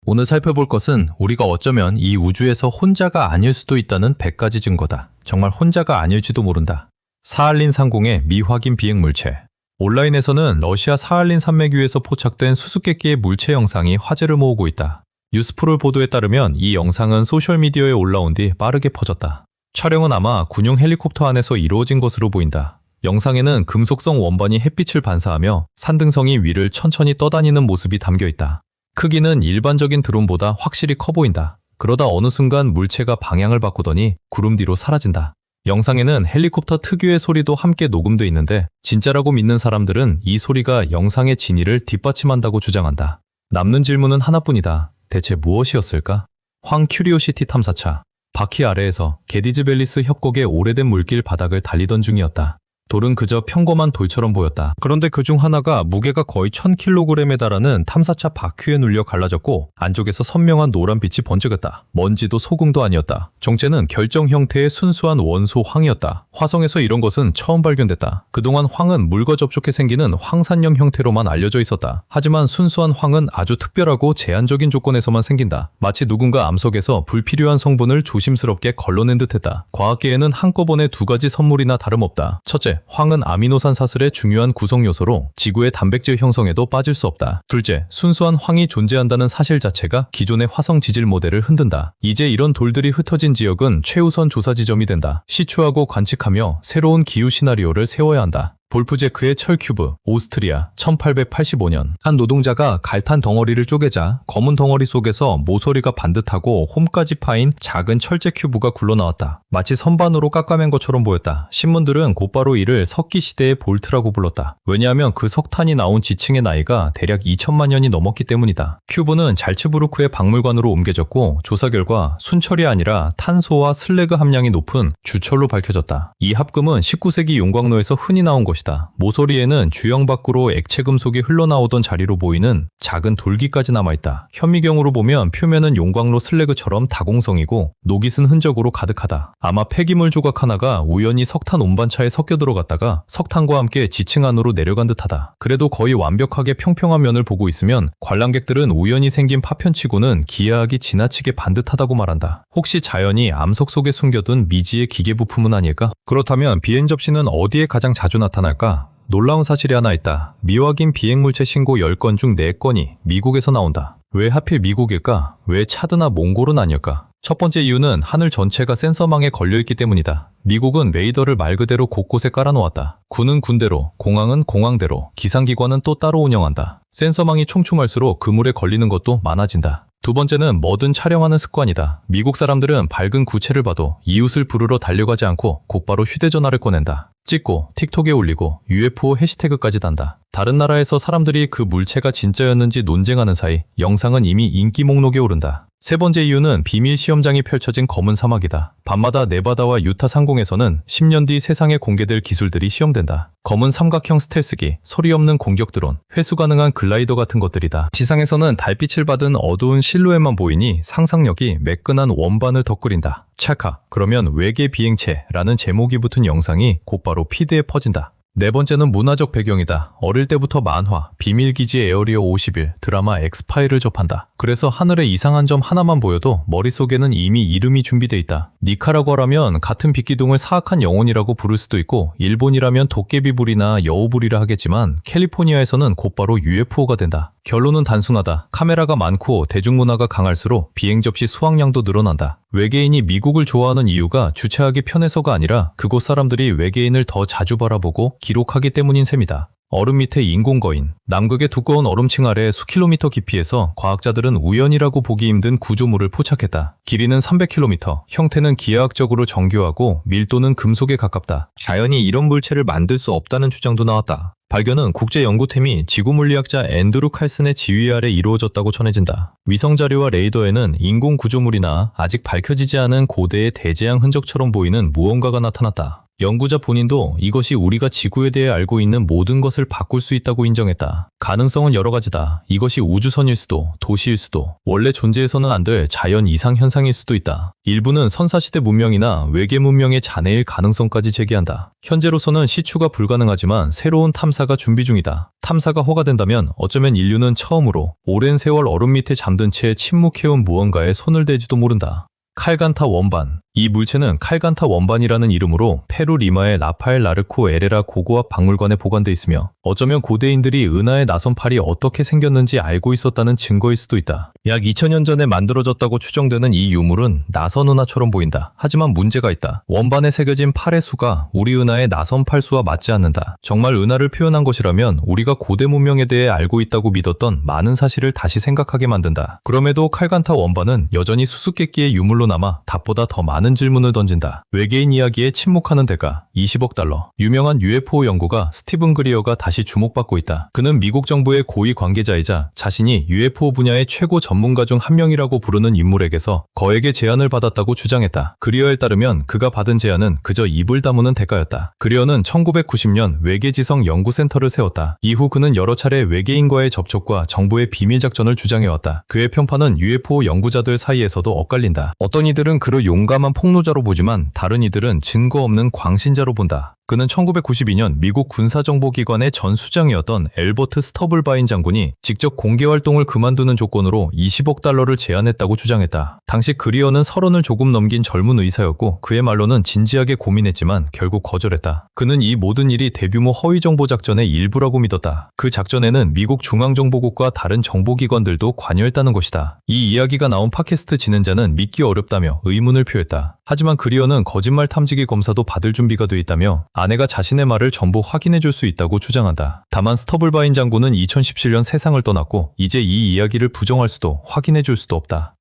오늘 살펴볼 것은 우리가 어쩌면 이 우주에서 혼자가 아닐 수도 있다는 100가지 증거다. 정말 혼자가 아닐지도 모른다. 사할린 상공의 미확인 비행 물체. 온라인에서는 러시아 사할린 산맥 위에서 포착된 수수께끼의 물체 영상이 화제를 모으고 있다. 뉴스프롤 보도에 따르면 이 영상은 소셜미디어에 올라온 뒤 빠르게 퍼졌다. 촬영은 아마 군용 헬리콥터 안에서 이루어진 것으로 보인다. 영상에는 금속성 원반이 햇빛을 반사하며 산등성이 위를 천천히 떠다니는 모습이 담겨 있다. 크기는 일반적인 드론보다 확실히 커 보인다. 그러다 어느 순간 물체가 방향을 바꾸더니 구름 뒤로 사라진다. 영상에는 헬리콥터 특유의 소리도 함께 녹음돼 있는데 진짜라고 믿는 사람들은 이 소리가 영상의 진위를 뒷받침한다고 주장한다. 남는 질문은 하나뿐이다. 대체 무엇이었을까? 황 큐리오시티 탐사차. 바퀴 아래에서 게디즈 벨리스 협곡의 오래된 물길 바닥을 달리던 중이었다. 돌은 그저 평범한 돌처럼 보였다. 그런데 그중 하나가 무게가 거의 1000kg에 달하는 탐사차 바퀴에 눌려 갈라졌고 안쪽에서 선명한 노란빛이 번쩍였다. 먼지도 소금도 아니었다. 정체는 결정 형태의 순수한 원소 황이었다. 화성에서 이런 것은 처음 발견됐다. 그동안 황은 물과 접촉해 생기는 황산염 형태로만 알려져 있었다. 하지만 순수한 황은 아주 특별하고 제한적인 조건에서만 생긴다. 마치 누군가 암석에서 불필요한 성분을 조심스럽게 걸러낸 듯했다. 과학계에는 한꺼번에 두 가지 선물이나 다름없다. 첫째, 황은 아미노산 사슬의 중요한 구성 요소로 지구의 단백질 형성에도 빠질 수 없다. 둘째, 순수한 황이 존재한다는 사실 자체가 기존의 화성 지질 모델을 흔든다. 이제 이런 돌들이 흩어진 지역은 최우선 조사 지점이 된다. 시추하고 관측하며 새로운 기후 시나리오를 세워야 한다. 볼프제크의 철큐브, 오스트리아, 1885년. 한 노동자가 갈탄 덩어리를 쪼개자 검은 덩어리 속에서 모서리가 반듯하고 홈까지 파인 작은 철제 큐브가 굴러나왔다. 마치 선반으로 깎아맨 것처럼 보였다. 신문들은 곧바로 이를 석기시대의 볼트라고 불렀다. 왜냐하면 그 석탄이 나온 지층의 나이가 대략 2000만 년이 넘었기 때문이다. 큐브는 잘츠부르크의 박물관으로 옮겨졌고 조사 결과 순철이 아니라 탄소와 슬래그 함량이 높은 주철로 밝혀졌다. 이 합금은 19세기 용광로에서 흔히 나온 것이다. 모서리에는 주영 밖으로 액체 금속이 흘러나오던 자리로 보이는 작은 돌기까지 남아있다. 현미경으로 보면 표면은 용광로 슬래그처럼 다공성이고 녹이 쓴 흔적으로 가득하다. 아마 폐기물 조각 하나가 우연히 석탄 운반차에 섞여 들어갔다가 석탄과 함께 지층 안으로 내려간 듯하다. 그래도 거의 완벽하게 평평한 면을 보고 있으면 관람객들은 우연히 생긴 파편치고는 기하학이 지나치게 반듯하다고 말한다. 혹시 자연이 암석 속에 숨겨둔 미지의 기계 부품은 아닐까? 그렇다면 비행 접시는 어디에 가장 자주 나타날까? 놀라운 사실이 하나 있다. 미확인 비행물체 신고 10건 중 4건이 미국에서 나온다. 왜 하필 미국일까? 왜 차드나 몽골은 아닐까? 첫 번째 이유는 하늘 전체가 센서망에 걸려있기 때문이다. 미국은 레이더를 말 그대로 곳곳에 깔아놓았다. 군은 군대로, 공항은 공항대로, 기상기관은 또 따로 운영한다. 센서망이 촘촘할수록 그물에 걸리는 것도 많아진다. 두 번째는 뭐든 촬영하는 습관이다. 미국 사람들은 밝은 구체를 봐도 이웃을 부르러 달려가지 않고 곧바로 휴대전화를 꺼낸다. 찍고 틱톡에 올리고 UFO 해시태그까지 단다. 다른 나라에서 사람들이 그 물체가 진짜였는지 논쟁하는 사이 영상은 이미 인기 목록에 오른다. 세 번째 이유는 비밀 시험장이 펼쳐진 검은 사막이다. 밤마다 네바다와 유타 상공에서는 10년 뒤 세상에 공개될 기술들이 시험된다. 검은 삼각형 스텔스기, 소리 없는 공격 드론, 회수 가능한 글라이더 같은 것들이다. 지상에서는 달빛을 받은 어두운 실루엣만 보이니 상상력이 매끈한 원반을 덧그린다. 찰카, 그러면 외계 비행체라는 제목이 붙은 영상이 곧바로 피드에 퍼진다. 네 번째는 문화적 배경이다. 어릴 때부터 만화, 비밀기지 에어리어 51, 드라마 엑스파일을 접한다. 그래서 하늘에 이상한 점 하나만 보여도 머릿속에는 이미 이름이 준비돼 있다. 니카라과라면 같은 빛기둥을 사악한 영혼이라고 부를 수도 있고 일본이라면 도깨비불이나 여우불이라 하겠지만 캘리포니아에서는 곧바로 UFO가 된다. 결론은 단순하다. 카메라가 많고 대중문화가 강할수록 비행 접시 수확량도 늘어난다. 외계인이 미국을 좋아하는 이유가 주체하기 편해서가 아니라 그곳 사람들이 외계인을 더 자주 바라보고 기록하기 때문인 셈이다. 얼음 밑에 인공거인. 남극의 두꺼운 얼음층 아래 수킬로미터 깊이에서 과학자들은 우연이라고 보기 힘든 구조물을 포착했다. 길이는 300km, 형태는 기하학적으로 정교하고 밀도는 금속에 가깝다. 자연이 이런 물체를 만들 수 없다는 주장도 나왔다. 발견은 국제연구팀이 지구물리학자 앤드루 칼슨의 지휘 아래 이루어졌다고 전해진다. 위성 자료와 레이더에는 인공 구조물이나 아직 밝혀지지 않은 고대의 대재앙 흔적처럼 보이는 무언가가 나타났다. 연구자 본인도 이것이 우리가 지구에 대해 알고 있는 모든 것을 바꿀 수 있다고 인정했다. 가능성은 여러 가지다. 이것이 우주선일 수도, 도시일 수도, 원래 존재해서는 안 될 자연 이상 현상일 수도 있다. 일부는 선사시대 문명이나 외계 문명의 잔해일 가능성까지 제기한다. 현재로서는 시추가 불가능하지만 새로운 탐사가 준비 중이다. 탐사가 허가된다면 어쩌면 인류는 처음으로 오랜 세월 얼음 밑에 잠든 채 침묵해온 무언가에 손을 대지도 모른다. 칼간타 원반. 이 물체는 칼간타 원반이라는 이름으로 페루 리마의 라파엘 나르코 에레라 고고압 박물관에 보관돼 있으며 어쩌면 고대인들이 은하의 나선팔이 어떻게 생겼는지 알고 있었다는 증거일 수도 있다. 약 2000년 전에 만들어졌다고 추정되는 이 유물은 나선 은하처럼 보인다. 하지만 문제가 있다. 원반에 새겨진 팔의 수가 우리 은하의 나선팔 수와 맞지 않는다. 정말 은하를 표현한 것이라면 우리가 고대 문명에 대해 알고 있다고 믿었던 많은 사실을 다시 생각하게 만든다. 그럼에도 칼간타 원반은 여전히 수수께끼의 유물로 남아 답보다 더 많은 질문을 던진다. 외계인 이야기에 침묵하는 대가 20억 달러. 유명한 UFO 연구가 스티븐 그리어가 다시 주목받고 있다. 그는 미국 정부의 고위 관계자이자 자신이 UFO 분야의 최고 전문가 중 한 명이라고 부르는 인물에게서 거액의 제안을 받았다고 주장했다. 그리어에 따르면 그가 받은 제안은 그저 입을 다무는 대가였다. 그리어는 1990년 외계지성 연구센터를 세웠다. 이후 그는 여러 차례 외계인과의 접촉과 정보의 비밀 작전을 주장해왔다. 그의 편파는 UFO 연구자들 사이에서도 엇갈린다. 어떤 이들은 그를 용감한 폭로자로 보지만 다른 이들은 증거 없는 광신자로 본다. 그는 1992년 미국 군사정보기관의 전 수장이었던 엘버트 스터블바인 장군이 직접 공개활동을 그만두는 조건으로 20억 달러를 제안했다고 주장했다. 당시 그리어는 30을 조금 넘긴 젊은 의사였고 그의 말로는 진지하게 고민했지만 결국 거절했다. 그는 이 모든 일이 대규모 허위정보 작전의 일부라고 믿었다. 그 작전에는 미국 중앙정보국과 다른 정보기관들도 관여했다는 것이다. 이 이야기가 나온 팟캐스트 진행자는 믿기 어렵다며 의문을 표했다. 하지만 그리어는 거짓말 탐지기 검사도 받을 준비가 돼 있다며 아내가 자신의 말을 전부 확인해 줄 수 있다고 주장한다. 다만 스터블바인 장군은 2017년 세상을 떠났고 이제 이 이야기를 부정할 수도 확인해 줄 수도 없다.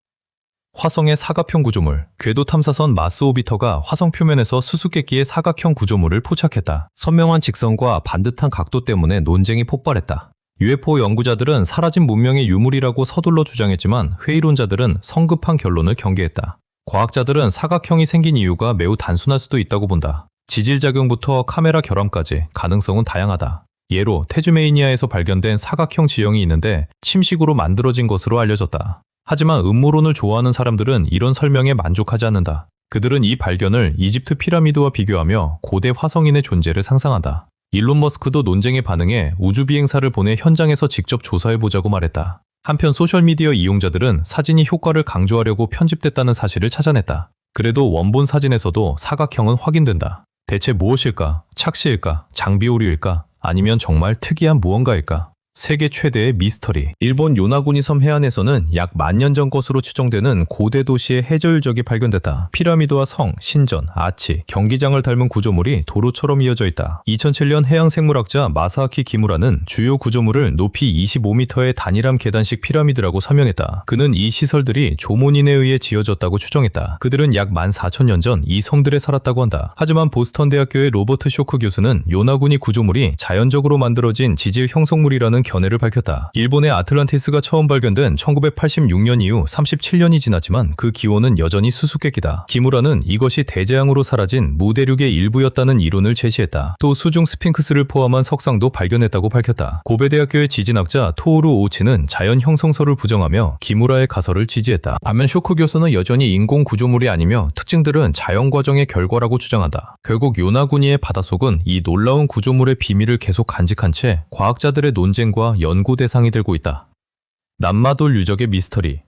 화성의 사각형 구조물. 궤도 탐사선 마스 오비터가 화성 표면에서 수수께끼의 사각형 구조물을 포착했다. 선명한 직선과 반듯한 각도 때문에 논쟁이 폭발했다. UFO 연구자들은 사라진 문명의 유물이라고 서둘러 주장했지만 회의론자들은 성급한 결론을 경계했다. 과학자들은 사각형이 생긴 이유가 매우 단순할 수도 있다고 본다. 지질작용부터 카메라 결함까지 가능성은 다양하다. 예로 태주메이니아에서 발견된 사각형 지형이 있는데 침식으로 만들어진 것으로 알려졌다. 하지만 음모론을 좋아하는 사람들은 이런 설명에 만족하지 않는다. 그들은 이 발견을 이집트 피라미드와 비교하며 고대 화성인의 존재를 상상한다. 일론 머스크도 논쟁에 반응해 우주비행사를 보내 현장에서 직접 조사해보자고 말했다. 한편 소셜미디어 이용자들은 사진이 효과를 강조하려고 편집됐다는 사실을 찾아냈다. 그래도 원본 사진에서도 사각형은 확인된다. 대체 무엇일까? 착시일까? 장비 오류일까? 아니면 정말 특이한 무언가일까? 세계 최대의 미스터리. 일본 요나구니 섬 해안에서는 약 10,000년 전 것으로 추정되는 고대 도시의 해저유적이 발견됐다. 피라미드와 성, 신전, 아치, 경기장을 닮은 구조물이 도로처럼 이어져 있다. 2007년 해양생물학자 마사아키 기무라는 주요 구조물을 높이 25m의 단일함 계단식 피라미드라고 설명했다. 그는 이 시설들이 조몬인에 의해 지어졌다고 추정했다. 그들은 약 14,000년 전 이 성들에 살았다고 한다. 하지만 보스턴 대학교의 로버트 쇼크 교수는 요나구니 구조물이 자연적으로 만들어진 지질 형성물이라는 견해를 밝혔다. 일본의 아틀란티스가 처음 발견된 1986년 이후 37년이 지났지만 그 기원은 여전히 수수께끼다. 기무라는 이것이 대재앙으로 사라진 무대륙의 일부였다는 이론을 제시했다. 또 수중 스핑크스를 포함한 석상도 발견했다고 밝혔다. 고베대학교의 지진학자 토오루 오치는 자연 형성설을 부정하며 기무라의 가설을 지지했다. 반면 쇼크 교수는 여전히 인공 구조물이 아니며 특징들은 자연 과정의 결과라고 주장한다. 결국 요나구니의 바닷속은 이 놀라운 구조물의 비밀을 계속 간직한 채 과학자들의 논쟁과 연구 대상이 되고 있다. 남마돌 유적의 미스터리.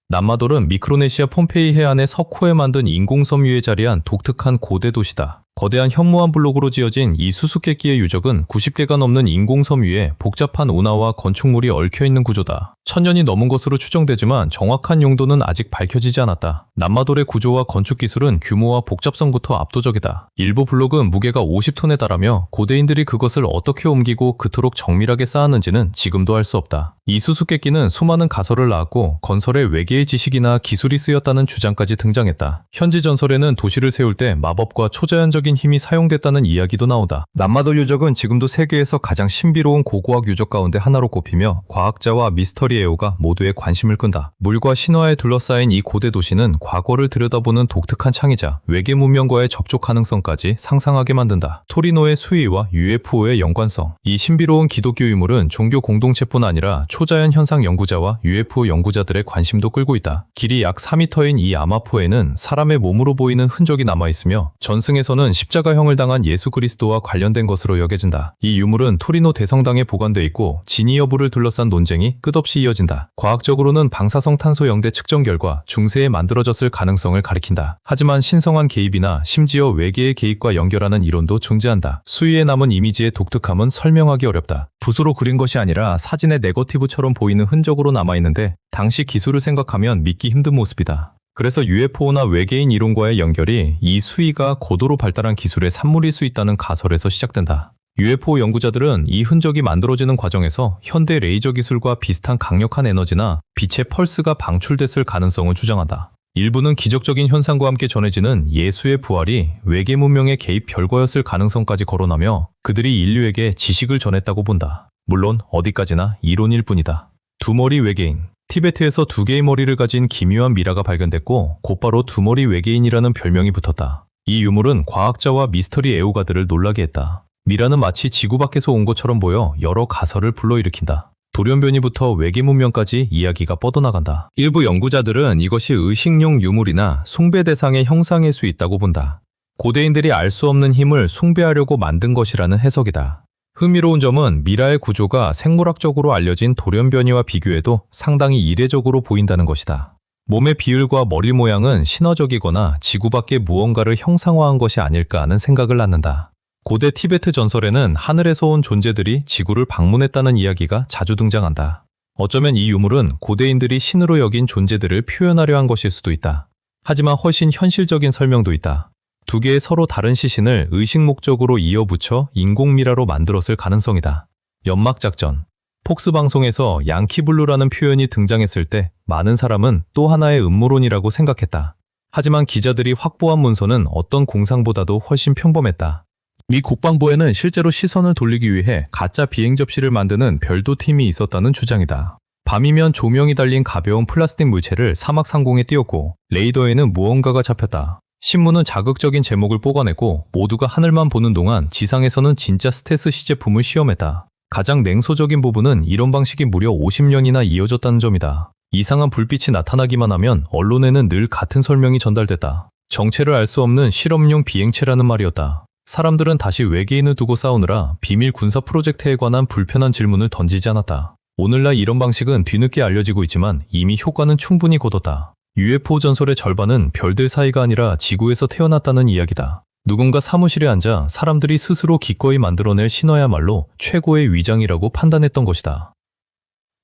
남마돌은 미크로네시아 폼페이 해안의 석호에 만든 인공섬 위에 자리한 독특한 고대 도시다. 거대한 현무암 블록으로 지어진 이 수수께끼의 유적은 90개가 넘는 인공섬 위에 복잡한 운하와 건축물이 얽혀있는 구조다. 1000년이 넘은 것으로 추정되지만 정확한 용도는 아직 밝혀지지 않았다. 남마돌의 구조와 건축 기술은 규모와 복잡성부터 압도적이다. 일부 블록은 무게가 50톤에 달하며 고대인들이 그것을 어떻게 옮기고 그토록 정밀하게 쌓았는지는 지금도 알 수 없다. 이 수수께끼는 수많은 가설을 낳았고 건설에 외계의 지식이나 기술이 쓰였다는 주장까지 등장했다. 현지 전설에는 도시를 세울 때 마법과 초자연적인 외부적인 힘이 사용됐다는 이야기도 나오다. 남마돌 유적은 지금도 세계에서 가장 신비로운 고고학 유적 가운데 하나로 꼽히며 과학자와 미스터리 애호가 모두의 관심을 끈다. 물과 신화에 둘러싸인 이 고대 도시는 과거를 들여다보는 독특한 창이자 외계 문명과의 접촉 가능성까지 상상하게 만든다. 토리노의 수위와 UFO의 연관성. 이 신비로운 기독교 유물은 종교 공동체뿐 아니라 초자연 현상 연구자와 UFO 연구자들의 관심도 끌고 있다. 길이 약 4m인 이 아마포에는 사람의 몸으로 보이는 흔적이 남아있으며 전승에서는 십자가형을 당한 예수 그리스도와 관련된 것으로 여겨진다. 이 유물은 토리노 대성당에 보관돼 있고 진위 여부를 둘러싼 논쟁이 끝없이 이어진다. 과학적으로는 방사성 탄소 영대 측정 결과 중세에 만들어졌을 가능성을 가리킨다. 하지만 신성한 개입이나 심지어 외계의 개입과 연결하는 이론도 존재한다. 수위에 남은 이미지의 독특함은 설명하기 어렵다. 붓으로 그린 것이 아니라 사진의 네거티브처럼 보이는 흔적으로 남아있는데 당시 기술을 생각하면 믿기 힘든 모습이다. 그래서 UFO나 외계인 이론과의 연결이 이 수위가 고도로 발달한 기술의 산물일 수 있다는 가설에서 시작된다. UFO 연구자들은 이 흔적이 만들어지는 과정에서 현대 레이저 기술과 비슷한 강력한 에너지나 빛의 펄스가 방출됐을 가능성을 주장한다. 일부는 기적적인 현상과 함께 전해지는 예수의 부활이 외계 문명의 개입 결과였을 가능성까지 거론하며 그들이 인류에게 지식을 전했다고 본다. 물론 어디까지나 이론일 뿐이다. 두머리 외계인. 티베트에서 2개의 머리를 가진 기묘한 미라가 발견됐고 곧바로 두머리 외계인이라는 별명이 붙었다. 이 유물은 과학자와 미스터리 애호가들을 놀라게 했다. 미라는 마치 지구 밖에서 온 것처럼 보여 여러 가설을 불러일으킨다. 돌연변이부터 외계 문명까지 이야기가 뻗어나간다. 일부 연구자들은 이것이 의식용 유물이나 숭배 대상의 형상일 수 있다고 본다. 고대인들이 알 수 없는 힘을 숭배하려고 만든 것이라는 해석이다. 흥미로운 점은 미라의 구조가 생물학적으로 알려진 돌연변이와 비교해도 상당히 이례적으로 보인다는 것이다. 몸의 비율과 머리 모양은 신화적이거나 지구 밖의 무언가를 형상화한 것이 아닐까 하는 생각을 낳는다. 고대 티베트 전설에는 하늘에서 온 존재들이 지구를 방문했다는 이야기가 자주 등장한다. 어쩌면 이 유물은 고대인들이 신으로 여긴 존재들을 표현하려 한 것일 수도 있다. 하지만 훨씬 현실적인 설명도 있다. 2개의 서로 다른 시신을 의식 목적으로 이어붙여 인공미라로 만들었을 가능성이다. 연막작전. 폭스 방송에서 양키블루라는 표현이 등장했을 때 많은 사람은 또 하나의 음모론이라고 생각했다. 하지만 기자들이 확보한 문서는 어떤 공상보다도 훨씬 평범했다. 미 국방부에는 실제로 시선을 돌리기 위해 가짜 비행 접시를 만드는 별도 팀이 있었다는 주장이다. 밤이면 조명이 달린 가벼운 플라스틱 물체를 사막 상공에 띄웠고 레이더에는 무언가가 잡혔다. 신문은 자극적인 제목을 뽑아내고 모두가 하늘만 보는 동안 지상에서는 진짜 스텔스 시제품을 시험했다. 가장 냉소적인 부분은 이런 방식이 무려 50년이나 이어졌다는 점이다. 이상한 불빛이 나타나기만 하면 언론에는 늘 같은 설명이 전달됐다. 정체를 알 수 없는 실험용 비행체라는 말이었다. 사람들은 다시 외계인을 두고 싸우느라 비밀 군사 프로젝트에 관한 불편한 질문을 던지지 않았다. 오늘날 이런 방식은 뒤늦게 알려지고 있지만 이미 효과는 충분히 거뒀다. UFO 전설의 절반은 별들 사이가 아니라 지구에서 태어났다는 이야기다. 누군가 사무실에 앉아 사람들이 스스로 기꺼이 만들어낼 신화야말로 최고의 위장이라고 판단했던 것이다.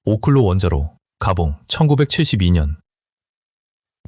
오클로 원자로, 가봉, 1972년.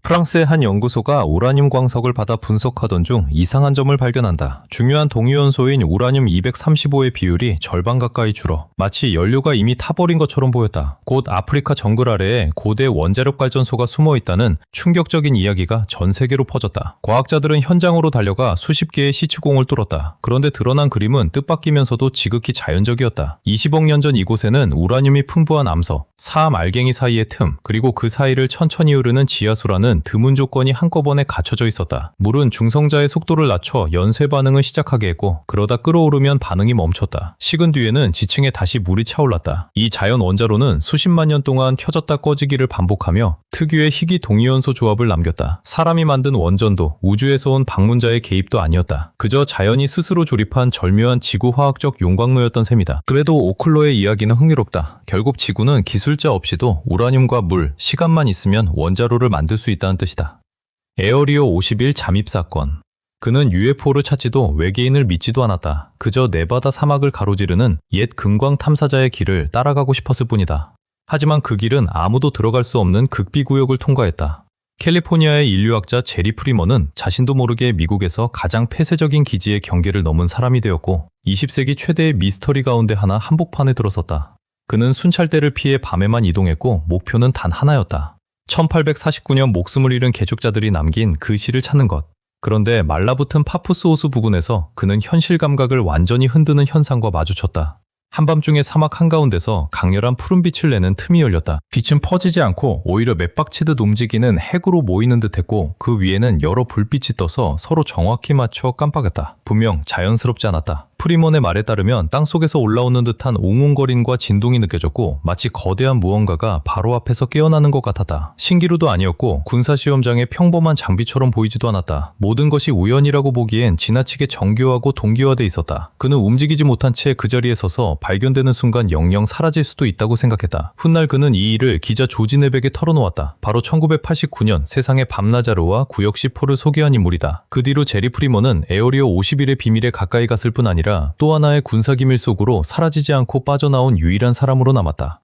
프랑스의 한 연구소가 우라늄 광석을 받아 분석하던 중 이상한 점을 발견한다. 중요한 동위원소인 우라늄 235의 비율이 절반 가까이 줄어 마치 연료가 이미 타버린 것처럼 보였다. 곧 아프리카 정글 아래에 고대 원자력 발전소가 숨어 있다는 충격적인 이야기가 전 세계로 퍼졌다. 과학자들은 현장으로 달려가 수십 개의 시추공을 뚫었다. 그런데 드러난 그림은 뜻밖이면서도 지극히 자연적이었다. 20억 년 전 이곳에는 우라늄이 풍부한 암석, 사암 알갱이 사이의 틈, 그리고 그 사이를 천천히 흐르는 지하수라는 드문 조건이 한꺼번에 갖춰져 있었다. 물은 중성자의 속도를 낮춰 연쇄 반응을 시작하게 했고 그러다 끓어오르면 반응이 멈췄다. 식은 뒤에는 지층에 다시 물이 차올랐다. 이 자연 원자로는 수십만 년 동안 켜졌다 꺼지기를 반복하며 특유의 희귀 동위원소 조합을 남겼다. 사람이 만든 원전도 우주에서 온 방문자의 개입도 아니었다. 그저 자연이 스스로 조립한 절묘한 지구화학적 용광로였던 셈이다. 그래도 오클로의 이야기는 흥미롭다. 결국 지구는 기술자 없이도 우라늄과 물, 시간만 있으면 원자로를 만들 수 있다는 뜻이다. 에어리오 51 잠입 사건. 그는 UFO를 찾지도 외계인을 믿지도 않았다. 그저 네바다 사막을 가로지르는 옛 금광 탐사자의 길을 따라가고 싶었을 뿐이다. 하지만 그 길은 아무도 들어갈 수 없는 극비구역을 통과했다. 캘리포니아의 인류학자 제리 프리먼은 자신도 모르게 미국에서 가장 폐쇄적인 기지의 경계를 넘은 사람이 되었고 20세기 최대의 미스터리 가운데 하나 한복판에 들어섰다. 그는 순찰대를 피해 밤에만 이동했고 목표는 단 하나였다. 1849년 목숨을 잃은 개족자들이 남긴 그 시를 찾는 것. 그런데 말라붙은 파푸스 호수 부근에서 그는 현실 감각을 완전히 흔드는 현상과 마주쳤다. 한밤중에 사막 한가운데서 강렬한 푸른빛을 내는 틈이 열렸다. 빛은 퍼지지 않고 오히려 맷박치듯 움직이는 핵으로 모이는 듯했고 그 위에는 여러 불빛이 떠서 서로 정확히 맞춰 깜빡였다. 분명 자연스럽지 않았다. 프리먼의 말에 따르면 땅속에서 올라오는 듯한 웅웅거림과 진동이 느껴졌고 마치 거대한 무언가가 바로 앞에서 깨어나는 것 같았다. 신기루도 아니었고 군사시험장의 평범한 장비처럼 보이지도 않았다. 모든 것이 우연이라고 보기엔 지나치게 정교하고 동기화돼 있었다. 그는 움직이지 못한 채 그 자리에 서서 발견되는 순간 영영 사라질 수도 있다고 생각했다. 훗날 그는 이 일을 기자 조지 넵에게 털어놓았다. 바로 1989년 세상의 밤나자르와 구역시4를 소개한 인물이다. 그 뒤로 제리 프리먼은 에어리어 51의 비밀에 가까이 갔을 뿐 아니라 또 하나의 군사기밀 속으로 사라지지 않고 빠져나온 유일한 사람으로 남았다.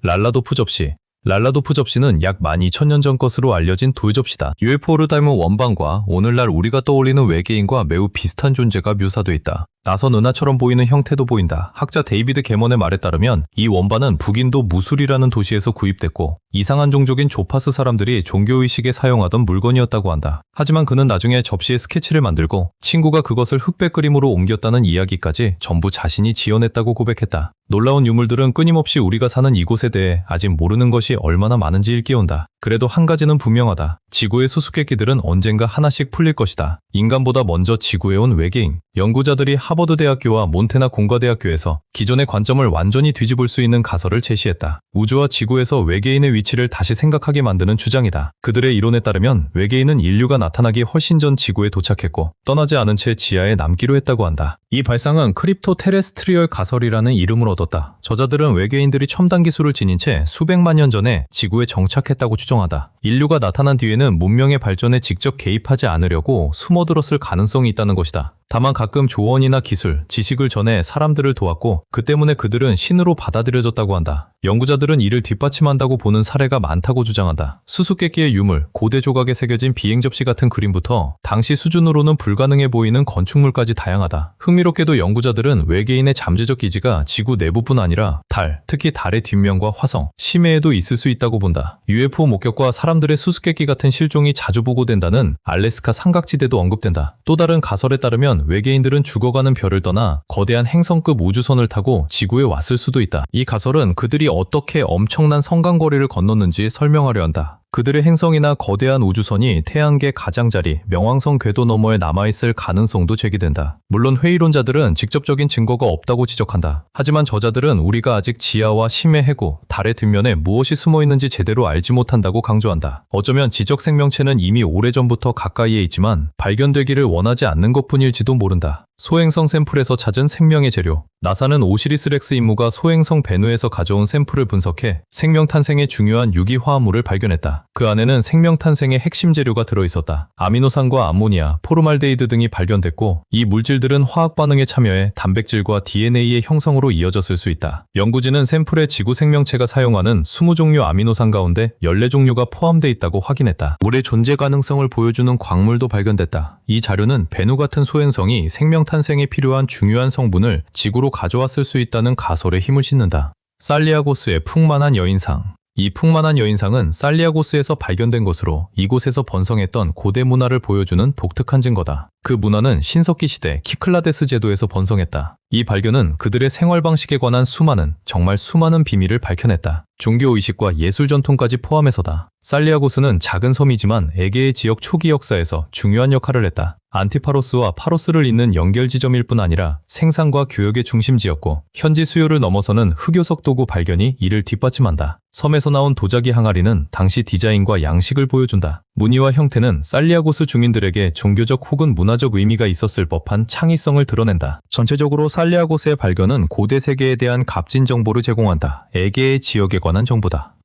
랄라도프 접시. 랄라도프 접시는 약 12,000년 전 것으로 알려진 돌접시다. UFO를 닮은 원반과 오늘날 우리가 떠올리는 외계인과 매우 비슷한 존재가 묘사돼 있다. 나선 은하처럼 보이는 형태도 보인다. 학자 데이비드 게먼의 말에 따르면 이 원반은 북인도 무술이라는 도시에서 구입됐고 이상한 종족인 조파스 사람들이 종교의식에 사용하던 물건이었다고 한다. 하지만 그는 나중에 접시에 스케치를 만들고 친구가 그것을 흑백 그림으로 옮겼다는 이야기까지 전부 자신이 지어냈다고 고백했다. 놀라운 유물들은 끊임없이 우리가 사는 이곳에 대해 아직 모르는 것이 얼마나 많은지 일깨운다. 그래도 한 가지는 분명하다. 지구의 수수께끼들은 언젠가 하나씩 풀릴 것이다. 인간보다 먼저 지구에 온 외계인. 연구자들이 하버드 대학교와 몬테나 공과대학교에서 기존의 관점을 완전히 뒤집을 수 있는 가설을 제시했다. 우주와 지구에서 외계인의 위치를 다시 생각하게 만드는 주장이다. 그들의 이론에 따르면 외계인은 인류가 나타나기 훨씬 전 지구에 도착했고 떠나지 않은 채 지하에 남기로 했다고 한다. 이 발상은 크립토 테레스트리얼 가설이라는 이름을 얻었다. 저자들은 외계인들이 첨단 기술을 지닌 채 수백만 년 전에 지구에 정착했다고 추정하다. 인류가 나타난 뒤에는 문명의 발전에 직접 개입하지 않으려고 숨어들었을 가능성이 있다는 것이다. 다만 가끔 조언이나 기술, 지식을 전해 사람들을 도왔고 그 때문에 그들은 신으로 받아들여졌다고 한다. 연구자들은 이를 뒷받침한다고 보는 사례가 많다고 주장한다. 수수께끼의 유물, 고대 조각에 새겨진 비행 접시 같은 그림부터 당시 수준으로는 불가능해 보이는 건축물까지 다양하다. 흥미롭게도 연구자들은 외계인의 잠재적 기지가 지구 내부뿐 아니라 달, 특히 달의 뒷면과 화성, 심해에도 있을 수 있다고 본다. UFO 목격과 사람들의 수수께끼 같은 실종이 자주 보고된다는 알래스카 삼각지대도 언급된다. 또 다른 가설에 따르면 외계인들은 죽어가는 별을 떠나 거대한 행성급 우주선을 타고 지구에 왔을 수도 있다. 이 가설은 그들이 어떻게 엄청난 성강거리를 건넜는지 설명하려 한다. 그들의 행성이나 거대한 우주선이 태양계 가장자리 명왕성 궤도 너머에 남아있을 가능성도 제기된다. 물론 회의론자들은 직접적인 증거가 없다고 지적한다. 하지만 저자들은 우리가 아직 지하와 심해 해구, 달의 뒷면에 무엇이 숨어있는지 제대로 알지 못한다고 강조한다. 어쩌면 지적 생명체는 이미 오래전부터 가까이에 있지만 발견되기를 원하지 않는 것뿐일지도 모른다. 소행성 샘플에서 찾은 생명의 재료. 나사는 오시리스 렉스 임무가 소행성 베누에서 가져온 샘플을 분석해 생명 탄생에 중요한 유기화합물을 발견했다. 그 안에는 생명 탄생의 핵심 재료가 들어있었다. 아미노산과 암모니아, 포르말데히드 등이 발견됐고 이 물질들은 화학 반응에 참여해 단백질과 DNA의 형성으로 이어졌을 수 있다. 연구진은 샘플에 지구 생명체가 사용하는 20종류 아미노산 가운데 14종류가 포함돼 있다고 확인했다. 물의 존재 가능성을 보여주는 광물도 발견됐다. 이 자료는 베누 같은 소행성이 생명 탄생에 필요한 중요한 성분을 지구로 가져왔을 수 있다는 가설에 힘을 싣는다. 살리아고스의 풍만한 여인상. 이 풍만한 여인상은 살리아고스에서 발견된 것으로 이곳에서 번성했던 고대 문화를 보여주는 독특한 증거다. 그 문화는 신석기 시대 키클라데스 제도에서 번성했다. 이 발견은 그들의 생활 방식에 관한 정말 수많은 비밀을 밝혀냈다. 종교의식과 예술 전통까지 포함해서다. 살리아고스는 작은 섬이지만 에게의 지역 초기 역사에서 중요한 역할을 했다. 안티파로스와 파로스를 잇는 연결 지점일 뿐 아니라 생산과 교역의 중심지였고 현지 수요를 넘어서는 흑요석 도구 발견이 이를 뒷받침한다. 섬에서 나온 도자기 항아리는 당시 디자인과 양식을 보여준다. 무늬와 형태는 살리아고스 주민들에게 종교적 혹은 문화적 의미가 있었을 법한 창의성을 드러낸다. 전체적으로 살리아고스의 발견은 고대 세계에 대한 값진 정보를 제공한다. 에게의 지역에 관한 정보다.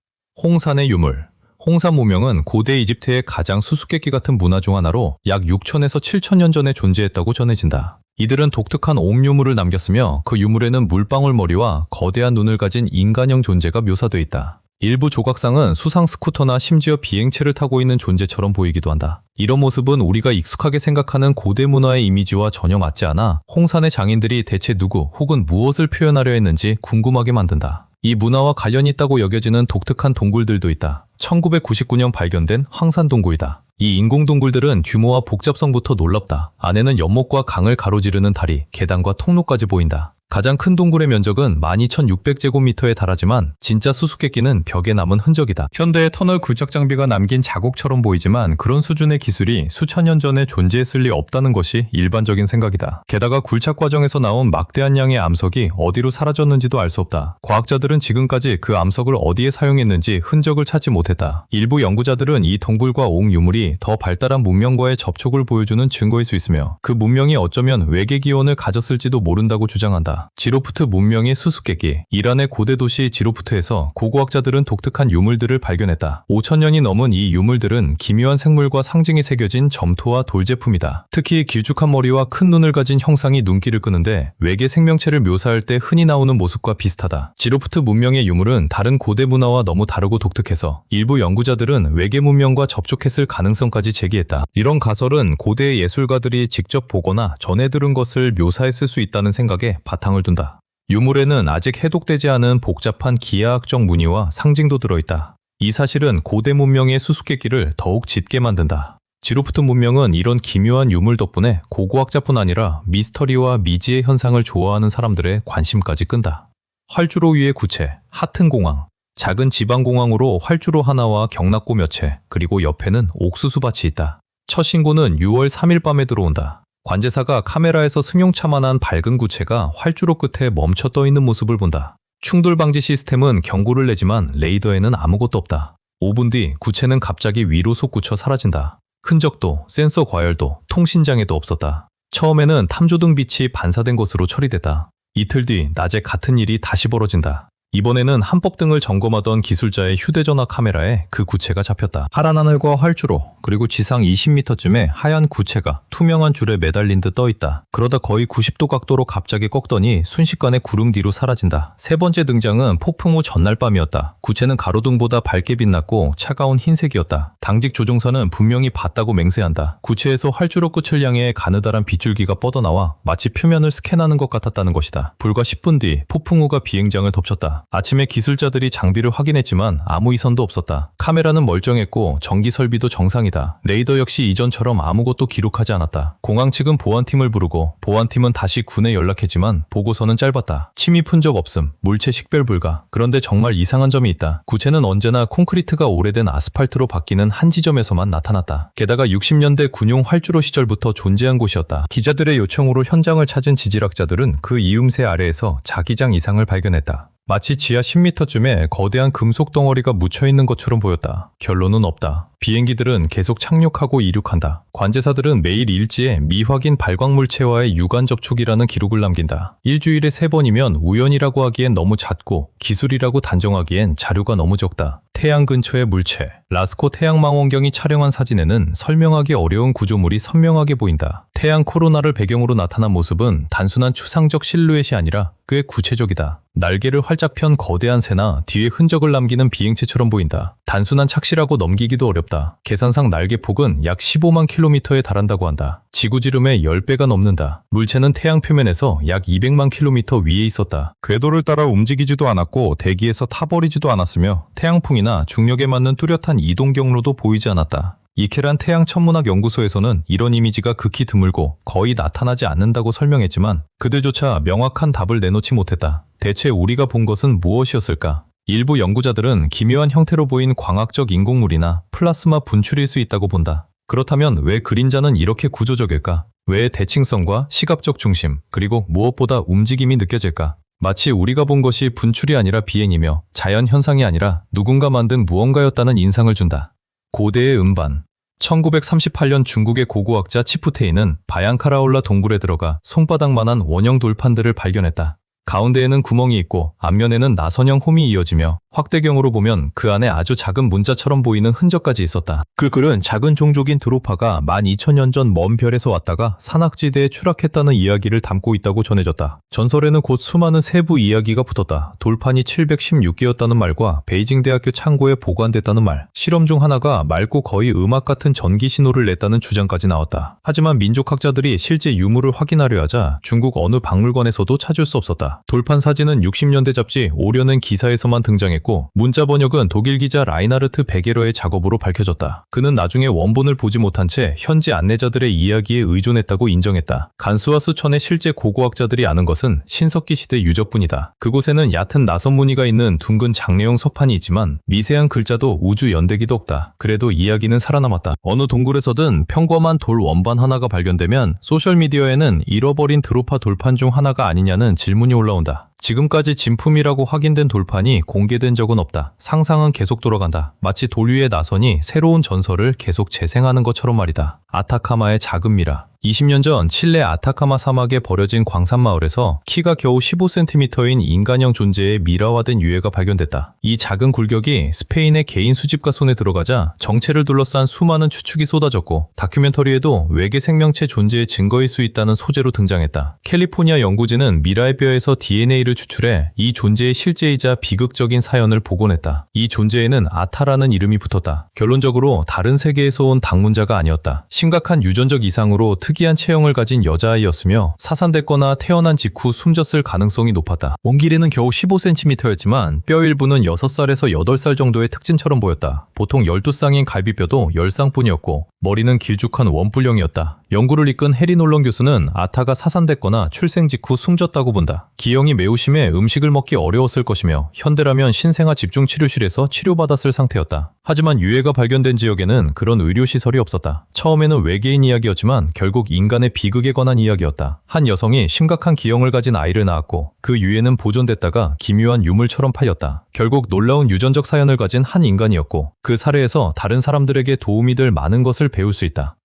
홍산의 유물. 홍산 문명은 고대 이집트의 가장 수수께끼 같은 문화 중 하나로 약 6천에서 7천년 전에 존재했다고 전해진다. 이들은 독특한 옴유물을 남겼으며 그 유물에는 물방울 머리와 거대한 눈을 가진 인간형 존재가 묘사되어 있다. 일부 조각상은 수상 스쿠터나 심지어 비행체를 타고 있는 존재처럼 보이기도 한다. 이런 모습은 우리가 익숙하게 생각하는 고대 문화의 이미지와 전혀 맞지 않아 홍산의 장인들이 대체 누구 혹은 무엇을 표현하려 했는지 궁금하게 만든다. 이 문화와 관련이 있다고 여겨지는 독특한 동굴들도 있다. 1999년 발견된 황산동굴이다. 이 인공동굴들은 규모와 복잡성부터 놀랍다. 안에는 연못과 강을 가로지르는 다리, 계단과 통로까지 보인다. 가장 큰 동굴의 면적은 12,600제곱미터에 달하지만 진짜 수수께끼는 벽에 남은 흔적이다. 현대의 터널 굴착 장비가 남긴 자국처럼 보이지만 그런 수준의 기술이 수천 년 전에 존재했을 리 없다는 것이 일반적인 생각이다. 게다가 굴착 과정에서 나온 막대한 양의 암석이 어디로 사라졌는지도 알 수 없다. 과학자들은 지금까지 그 암석을 어디에 사용했는지 흔적을 찾지 못했다. 일부 연구자들은 이 동굴과 옥 유물이 더 발달한 문명과의 접촉을 보여주는 증거일 수 있으며 그 문명이 어쩌면 외계 기원을 가졌을지도 모른다고 주장한다. 지로프트 문명의 수수께끼. 이란의 고대 도시 지로프트에서 고고학자들은 독특한 유물들을 발견했다. 5,000년이 넘은 이 유물들은 기묘한 생물과 상징이 새겨진 점토와 돌 제품이다. 특히 길쭉한 머리와 큰 눈을 가진 형상이 눈길을 끄는데 외계 생명체를 묘사할 때 흔히 나오는 모습과 비슷하다. 지로프트 문명의 유물은 다른 고대 문화와 너무 다르고 독특해서 일부 연구자들은 외계 문명과 접촉했을 가능성까지 제기했다. 이런 가설은 고대 예술가들이 직접 보거나 전해 들은 것을 묘사했을 수 있다는 생각에 바탕을 둔다. 유물에는 아직 해독되지 않은 복잡한 기하학적 무늬와 상징도 들어있다. 이 사실은 고대 문명의 수수께끼를 더욱 짙게 만든다. 지로프트 문명은 이런 기묘한 유물 덕분에 고고학자뿐 아니라 미스터리와 미지의 현상을 좋아하는 사람들의 관심까지 끈다. 활주로 위의 구체, 하튼공항. 작은 지방공항으로 활주로 하나와 경납고 몇 채, 그리고 옆에는 옥수수밭이 있다. 첫 신고는 6월 3일 밤에 들어온다. 관제사가 카메라에서 승용차만한 밝은 구체가 활주로 끝에 멈춰 떠 있는 모습을 본다. 충돌 방지 시스템은 경고를 내지만 레이더에는 아무것도 없다. 5분 뒤 구체는 갑자기 위로 솟구쳐 사라진다. 흔적도, 센서 과열도, 통신장애도 없었다. 처음에는 탐조등 빛이 반사된 것으로 처리됐다. 이틀 뒤 낮에 같은 일이 다시 벌어진다. 이번에는 한법등을 점검하던 기술자의 휴대전화 카메라에 그 구체가 잡혔다. 파란 하늘과 활주로, 그리고 지상 20m쯤에 하얀 구체가 투명한 줄에 매달린 듯 떠있다. 그러다 거의 90도 각도로 갑자기 꺾더니 순식간에 구름 뒤로 사라진다. 세 번째 등장은 폭풍 후 전날 밤이었다. 구체는 가로등보다 밝게 빛났고 차가운 흰색이었다. 당직 조종사는 분명히 봤다고 맹세한다. 구체에서 활주로 끝을 향해 가느다란 빗줄기가 뻗어나와 마치 표면을 스캔하는 것 같았다는 것이다. 불과 10분 뒤 폭풍우가 비행장을 덮쳤다. 아침에 기술자들이 장비를 확인했지만 아무 이선도 없었다. 카메라는 멀쩡했고 전기 설비도 정상이다. 레이더 역시 이전처럼 아무것도 기록하지 않았다. 공항 측은 보안팀을 부르고 보안팀은 다시 군에 연락했지만 보고서는 짧았다. 침입 흔적 없음, 물체 식별 불가. 그런데 정말 이상한 점이 있다. 구체는 언제나 콘크리트가 오래된 아스팔트로 바뀌는 한 지점에서만 나타났다. 게다가 60년대 군용 활주로 시절부터 존재한 곳이었다. 기자들의 요청으로 현장을 찾은 지질학자들은 그 이음새 아래에서 자기장 이상을 발견했다. 마치 지하 10m쯤에 거대한 금속 덩어리가 묻혀있는 것처럼 보였다. 결론은 없다. 비행기들은 계속 착륙하고 이륙한다. 관제사들은 매일 일지에 미확인 발광물체와의 유관 접촉이라는 기록을 남긴다. 일주일에 3번이면 우연이라고 하기엔 너무 잦고 기술이라고 단정하기엔 자료가 너무 적다. 태양 근처의 물체. 라스코 태양망원경이 촬영한 사진에는 설명하기 어려운 구조물이 선명하게 보인다. 태양 코로나를 배경으로 나타난 모습은 단순한 추상적 실루엣이 아니라 꽤 구체적이다. 날개를 활짝 편 거대한 새나 뒤에 흔적을 남기는 비행체처럼 보인다. 단순한 착시라고 넘기기도 어렵다. 계산상 날개 폭은 약 15만 킬로미터에 달한다고 한다. 지구 지름의 10배가 넘는다. 물체는 태양 표면에서 약 200만 킬로미터 위에 있었다. 궤도를 따라 움직이지도 않았고 대기에서 타버리지도 않았으며 태양풍이나 중력에 맞는 뚜렷한 이동 경로도 보이지 않았다. 이케란 태양천문학연구소에서는 이런 이미지가 극히 드물고 거의 나타나지 않는다고 설명했지만 그들조차 명확한 답을 내놓지 못했다. 대체 우리가 본 것은 무엇이었을까? 일부 연구자들은 기묘한 형태로 보인 광학적 인공물이나 플라스마 분출일 수 있다고 본다. 그렇다면 왜 그림자는 이렇게 구조적일까? 왜 대칭성과 시각적 중심, 그리고 무엇보다 움직임이 느껴질까? 마치 우리가 본 것이 분출이 아니라 비행이며 자연 현상이 아니라 누군가 만든 무언가였다는 인상을 준다. 고대의 음반. 1938년 중국의 고고학자 치프테이는 바양카라올라 동굴에 들어가 손바닥만한 원형 돌판들을 발견했다. 가운데에는 구멍이 있고 앞면에는 나선형 홈이 이어지며 확대경으로 보면 그 안에 아주 작은 문자처럼 보이는 흔적까지 있었다. 그 글은 작은 종족인 드로파가 12,000년 전 먼 별에서 왔다가 산악지대에 추락했다는 이야기를 담고 있다고 전해졌다. 전설에는 곧 수많은 세부 이야기가 붙었다. 돌판이 716개였다는 말과 베이징 대학교 창고에 보관됐다는 말, 실험 중 하나가 맑고 거의 음악 같은 전기 신호를 냈다는 주장까지 나왔다. 하지만 민족학자들이 실제 유물을 확인하려 하자 중국 어느 박물관에서도 찾을 수 없었다. 돌판 사진은 60년대 잡지 오려는 기사에서만 등장했고 문자 번역은 독일 기자 라이나르트 베게러의 작업으로 밝혀졌다. 그는 나중에 원본을 보지 못한 채 현지 안내자들의 이야기에 의존했다고 인정했다. 간수와 수천의 실제 고고학자들이 아는 것은 신석기 시대 유적뿐이다. 그곳에는 얕은 나선 무늬가 있는 둥근 장례용 서판이 있지만 미세한 글자도 우주 연대기도 없다. 그래도 이야기는 살아남았다. 어느 동굴에서든 평범한 돌 원반 하나가 발견되면 소셜미디어에는 잃어버린 드로파 돌판 중 하나가 아니냐는 질문이 올라온다. 지금까지 진품이라고 확인된 돌판이 공개된 적은 없다. 상상은 계속 돌아간다. 마치 돌 위의 나선이 새로운 전설을 계속 재생하는 것처럼 말이다. 아타카마의 작은 미라. 20년 전 칠레 아타카마 사막에 버려진 광산마을에서 키가 겨우 15cm인 인간형 존재의 미라화된 유해가 발견됐다. 이 작은 굴격이 스페인의 개인 수집가 손에 들어가자 정체를 둘러싼 수많은 추측이 쏟아졌고 다큐멘터리에도 외계 생명체 존재의 증거일 수 있다는 소재로 등장했다. 캘리포니아 연구진은 미라의 뼈에서 DNA를 추출해 이 존재의 실제이자 비극적인 사연을 복원했다. 이 존재에는 아타라는 이름이 붙었다. 결론적으로 다른 세계에서 온 방문자가 아니었다. 심각한 유전적 이상으로 특이한 체형을 가진 여자아이였으며 사산됐거나 태어난 직후 숨졌을 가능성이 높았다. 몸 길이는 겨우 15cm였지만 뼈 일부는 6살에서 8살 정도의 특징처럼 보였다. 보통 12쌍인 갈비뼈도 10쌍뿐이었고 머리는 길쭉한 원뿔형이었다. 연구를 이끈 해리 놀런 교수는 아타가 사산됐거나 출생 직후 숨졌다고 본다. 기형이 매우 심해 음식을 먹기 어려웠을 것이며 현대라면 신생아 집중치료실에서 치료받았을 상태였다. 하지만 유해가 발견된 지역에는 그런 의료시설이 없었다. 처음에는 외계인 이야기였지만 결국 인간의 비극에 관한 이야기였다. 한 여성이 심각한 기형을 가진 아이를 낳았고 그 유해는 보존됐다가 기묘한 유물처럼 팔렸다. 결국 놀라운 유전적 사연을 가진 한 인간이었고 그 사례에서 다른 사람들에게 도움이 될 많은 것을 배울 수 있다.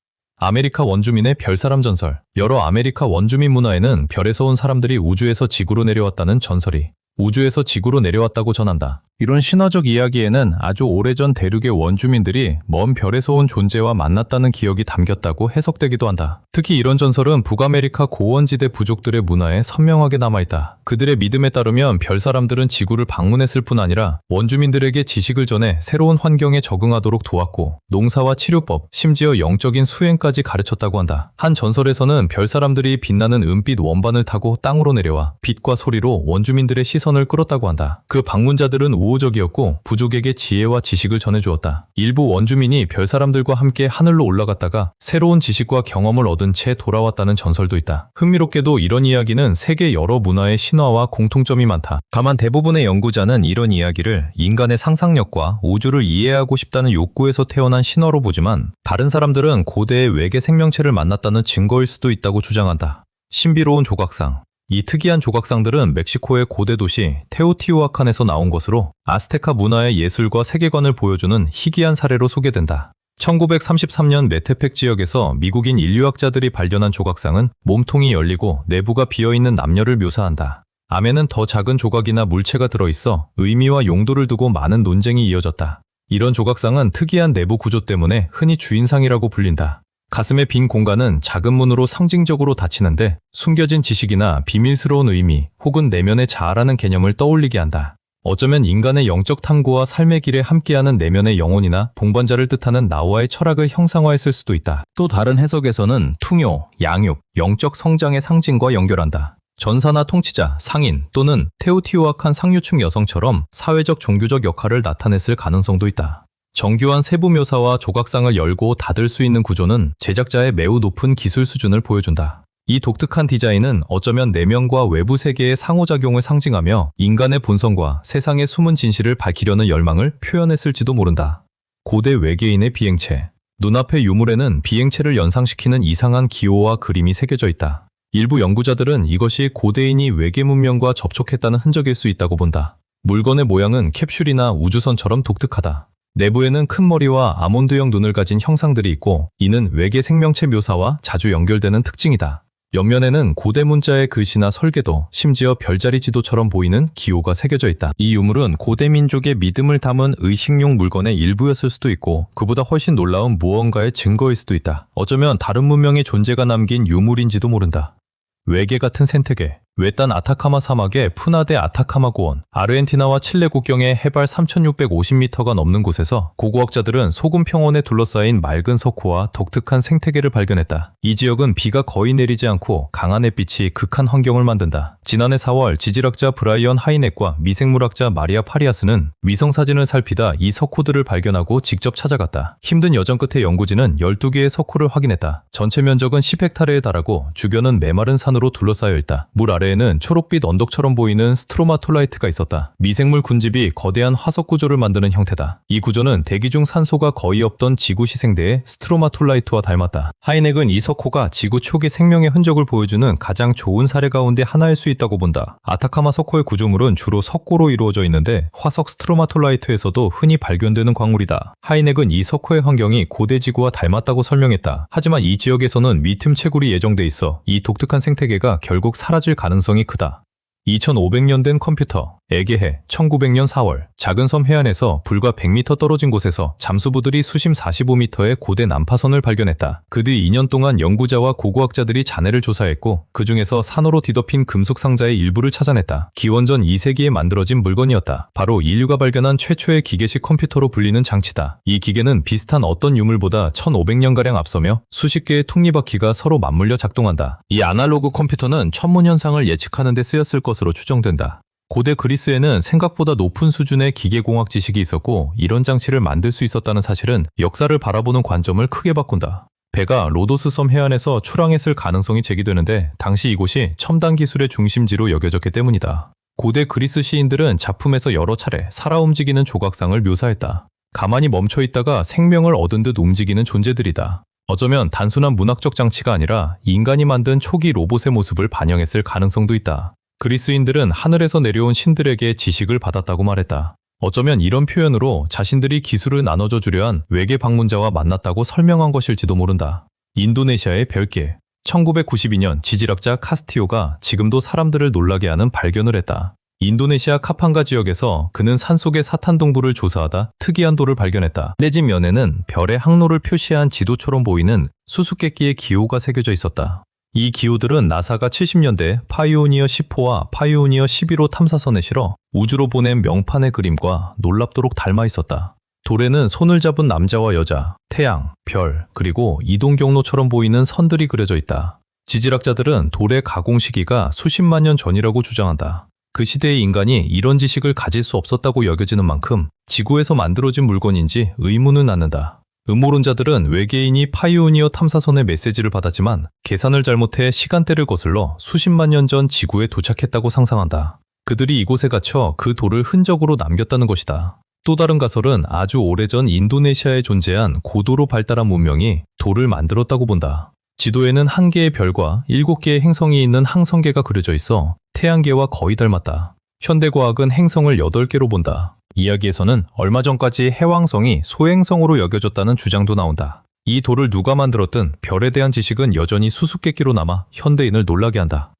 아메리카 원주민의 별사람 전설. 여러 아메리카 원주민 문화에는 별에서 온 사람들이 우주에서 지구로 내려왔다는 전설이 우주에서 지구로 내려왔다고 전한다. 이런 신화적 이야기에는 아주 오래전 대륙의 원주민들이 먼 별에서 온 존재와 만났다는 기억이 담겼다고 해석되기도 한다. 특히 이런 전설은 북아메리카 고원지대 부족들의 문화에 선명하게 남아있다. 그들의 믿음에 따르면 별 사람들은 지구를 방문했을 뿐 아니라 원주민들에게 지식을 전해 새로운 환경에 적응하도록 도왔고 농사와 치료법, 심지어 영적인 수행까지 가르쳤다고 한다. 한 전설에서는 별 사람들이 빛나는 은빛 원반을 타고 땅으로 내려와 빛과 소리로 원주민들의 시선을 끌었다고 한다. 그 방문자들은 우호적이었고 부족에게 지혜와 지식을 전해주었다. 일부 원주민이 별사람들과 함께 하늘로 올라갔다가 새로운 지식과 경험을 얻은 채 돌아왔다는 전설도 있다. 흥미롭게도 이런 이야기는 세계 여러 문화의 신화와 공통점이 많다. 다만 대부분의 연구자는 이런 이야기를 인간의 상상력과 우주를 이해하고 싶다는 욕구에서 태어난 신화로 보지만 다른 사람들은 고대의 외계 생명체를 만났다는 증거일 수도 있다고 주장한다. 신비로운 조각상. 이 특이한 조각상들은 멕시코의 고대 도시 테오티후아칸에서 나온 것으로 아스테카 문화의 예술과 세계관을 보여주는 희귀한 사례로 소개된다. 1933년 메테펙 지역에서 미국인 인류학자들이 발견한 조각상은 몸통이 열리고 내부가 비어있는 남녀를 묘사한다. 암에는 더 작은 조각이나 물체가 들어있어 의미와 용도를 두고 많은 논쟁이 이어졌다. 이런 조각상은 특이한 내부 구조 때문에 흔히 주인상이라고 불린다. 가슴의 빈 공간은 작은 문으로 상징적으로 닫히는데 숨겨진 지식이나 비밀스러운 의미 혹은 내면의 자아라는 개념을 떠올리게 한다. 어쩌면 인간의 영적 탐구와 삶의 길에 함께하는 내면의 영혼이나 동반자를 뜻하는 나와의 철학을 형상화했을 수도 있다. 또 다른 해석에서는 투뇨, 양육, 영적 성장의 상징과 연결한다. 전사나 통치자, 상인 또는 테오티후아칸 상류층 여성처럼 사회적 종교적 역할을 나타냈을 가능성도 있다. 정교한 세부 묘사와 조각상을 열고 닫을 수 있는 구조는 제작자의 매우 높은 기술 수준을 보여준다. 이 독특한 디자인은 어쩌면 내면과 외부 세계의 상호작용을 상징하며 인간의 본성과 세상의 숨은 진실을 밝히려는 열망을 표현했을지도 모른다. 고대 외계인의 비행체. 눈앞의 유물에는 비행체를 연상시키는 이상한 기호와 그림이 새겨져 있다. 일부 연구자들은 이것이 고대인이 외계 문명과 접촉했다는 흔적일 수 있다고 본다. 물건의 모양은 캡슐이나 우주선처럼 독특하다. 내부에는 큰 머리와 아몬드형 눈을 가진 형상들이 있고 이는 외계 생명체 묘사와 자주 연결되는 특징이다. 옆면에는 고대 문자의 글씨나 설계도, 심지어 별자리 지도처럼 보이는 기호가 새겨져 있다. 이 유물은 고대 민족의 믿음을 담은 의식용 물건의 일부였을 수도 있고 그보다 훨씬 놀라운 무언가의 증거일 수도 있다. 어쩌면 다른 문명의 존재가 남긴 유물인지도 모른다. 외계 같은 생태계, 외딴 아타카마 사막의 푸나데 아타카마 고원, 아르헨티나와 칠레 국경의 해발 3,650m가 넘는 곳에서 고고학자들은 소금 평원에 둘러싸인 맑은 석호와 독특한 생태계를 발견했다. 이 지역은 비가 거의 내리지 않고 강한 햇빛이 극한 환경을 만든다. 지난해 4월 지질학자 브라이언 하이넥과 미생물학자 마리아 파리아스는 위성사진을 살피다 이 석호들을 발견하고 직접 찾아갔다. 힘든 여정 끝에 연구진은 12개의 석호를 확인했다. 전체 면적은 10헥타르에 달하고 주변은 메마른 산으로 둘러싸여 있다. 물 아래에는 초록빛 언덕처럼 보이는 스트로마톨라이트가 있었다. 미생물 군집이 거대한 화석 구조를 만드는 형태다. 이 구조는 대기 중 산소가 거의 없던 지구 시생대의 스트로마톨라이트와 닮았다. 하이넥은 이 석호가 지구 초기 생명의 흔적을 보여주는 가장 좋은 사례 가운데 하나일 수 있다고 본다. 아타카마 석호의 구조물은 주로 석고로 이루어져 있는데 화석 스트로마톨라이트에서도 흔히 발견되는 광물이다. 하이넥은 이 석호의 환경이 고대 지구와 닮았다고 설명했다. 하지만 이 지역에서는 미틈 채굴이 예정돼 있어 이 독특한 생태계가 결국 사라질 가능성이 크다. 2500년 된 컴퓨터, 에게해, 1900년 4월, 작은 섬 해안에서 불과 100m 떨어진 곳에서 잠수부들이 수심 45m의 고대 난파선을 발견했다. 그 뒤 2년 동안 연구자와 고고학자들이 잔해를 조사했고 그 중에서 산호로 뒤덮인 금속 상자의 일부를 찾아냈다. 기원전 2세기에 만들어진 물건이었다. 바로 인류가 발견한 최초의 기계식 컴퓨터로 불리는 장치다. 이 기계는 비슷한 어떤 유물보다 1500년가량 앞서며 수십 개의 톱니바퀴가 서로 맞물려 작동한다. 이 아날로그 컴퓨터는 천문현상을 예측하는 데 쓰였을 것으로 추정된다. 고대 그리스에는 생각보다 높은 수준의 기계공학 지식이 있었고 이런 장치를 만들 수 있었다는 사실은 역사를 바라보는 관점을 크게 바꾼다. 배가 로도스 섬 해안에서 출항했을 가능성이 제기되는데 당시 이곳이 첨단 기술의 중심지로 여겨졌기 때문이다. 고대 그리스 시인들은 작품에서 여러 차례 살아 움직이는 조각상을 묘사했다. 가만히 멈춰 있다가 생명을 얻은 듯 움직이는 존재들이다. 어쩌면 단순한 문학적 장치가 아니라 인간이 만든 초기 로봇의 모습을 반영했을 가능성도 있다. 그리스인들은 하늘에서 내려온 신들에게 지식을 받았다고 말했다. 어쩌면 이런 표현으로 자신들이 기술을 나눠줘 주려 한 외계 방문자와 만났다고 설명한 것일지도 모른다. 인도네시아의 별개. 1992년 지질학자 카스티오가 지금도 사람들을 놀라게 하는 발견을 했다. 인도네시아 카판가 지역에서 그는 산속의 사탄 동굴을 조사하다 특이한 돌을 발견했다. 내집 면에는 별의 항로를 표시한 지도처럼 보이는 수수께끼의 기호가 새겨져 있었다. 이 기호들은 나사가 70년대 파이오니어 10호와 파이오니어 11호 탐사선에 실어 우주로 보낸 명판의 그림과 놀랍도록 닮아 있었다. 돌에는 손을 잡은 남자와 여자, 태양, 별, 그리고 이동 경로처럼 보이는 선들이 그려져 있다. 지질학자들은 돌의 가공 시기가 수십만 년 전이라고 주장한다. 그 시대의 인간이 이런 지식을 가질 수 없었다고 여겨지는 만큼 지구에서 만들어진 물건인지 의문은 낳는다. 음모론자들은 외계인이 파이오니어 탐사선의 메시지를 받았지만 계산을 잘못해 시간대를 거슬러 수십만 년 전 지구에 도착했다고 상상한다. 그들이 이곳에 갇혀 그 돌을 흔적으로 남겼다는 것이다. 또 다른 가설은 아주 오래전 인도네시아에 존재한 고도로 발달한 문명이 돌을 만들었다고 본다. 지도에는 한 개의 별과 7개의 행성이 있는 항성계가 그려져 있어 태양계와 거의 닮았다. 현대과학은 행성을 8개로 본다. 이야기에서는 얼마 전까지 해왕성이 소행성으로 여겨졌다는 주장도 나온다. 이 돌을 누가 만들었든 별에 대한 지식은 여전히 수수께끼로 남아 현대인을 놀라게 한다.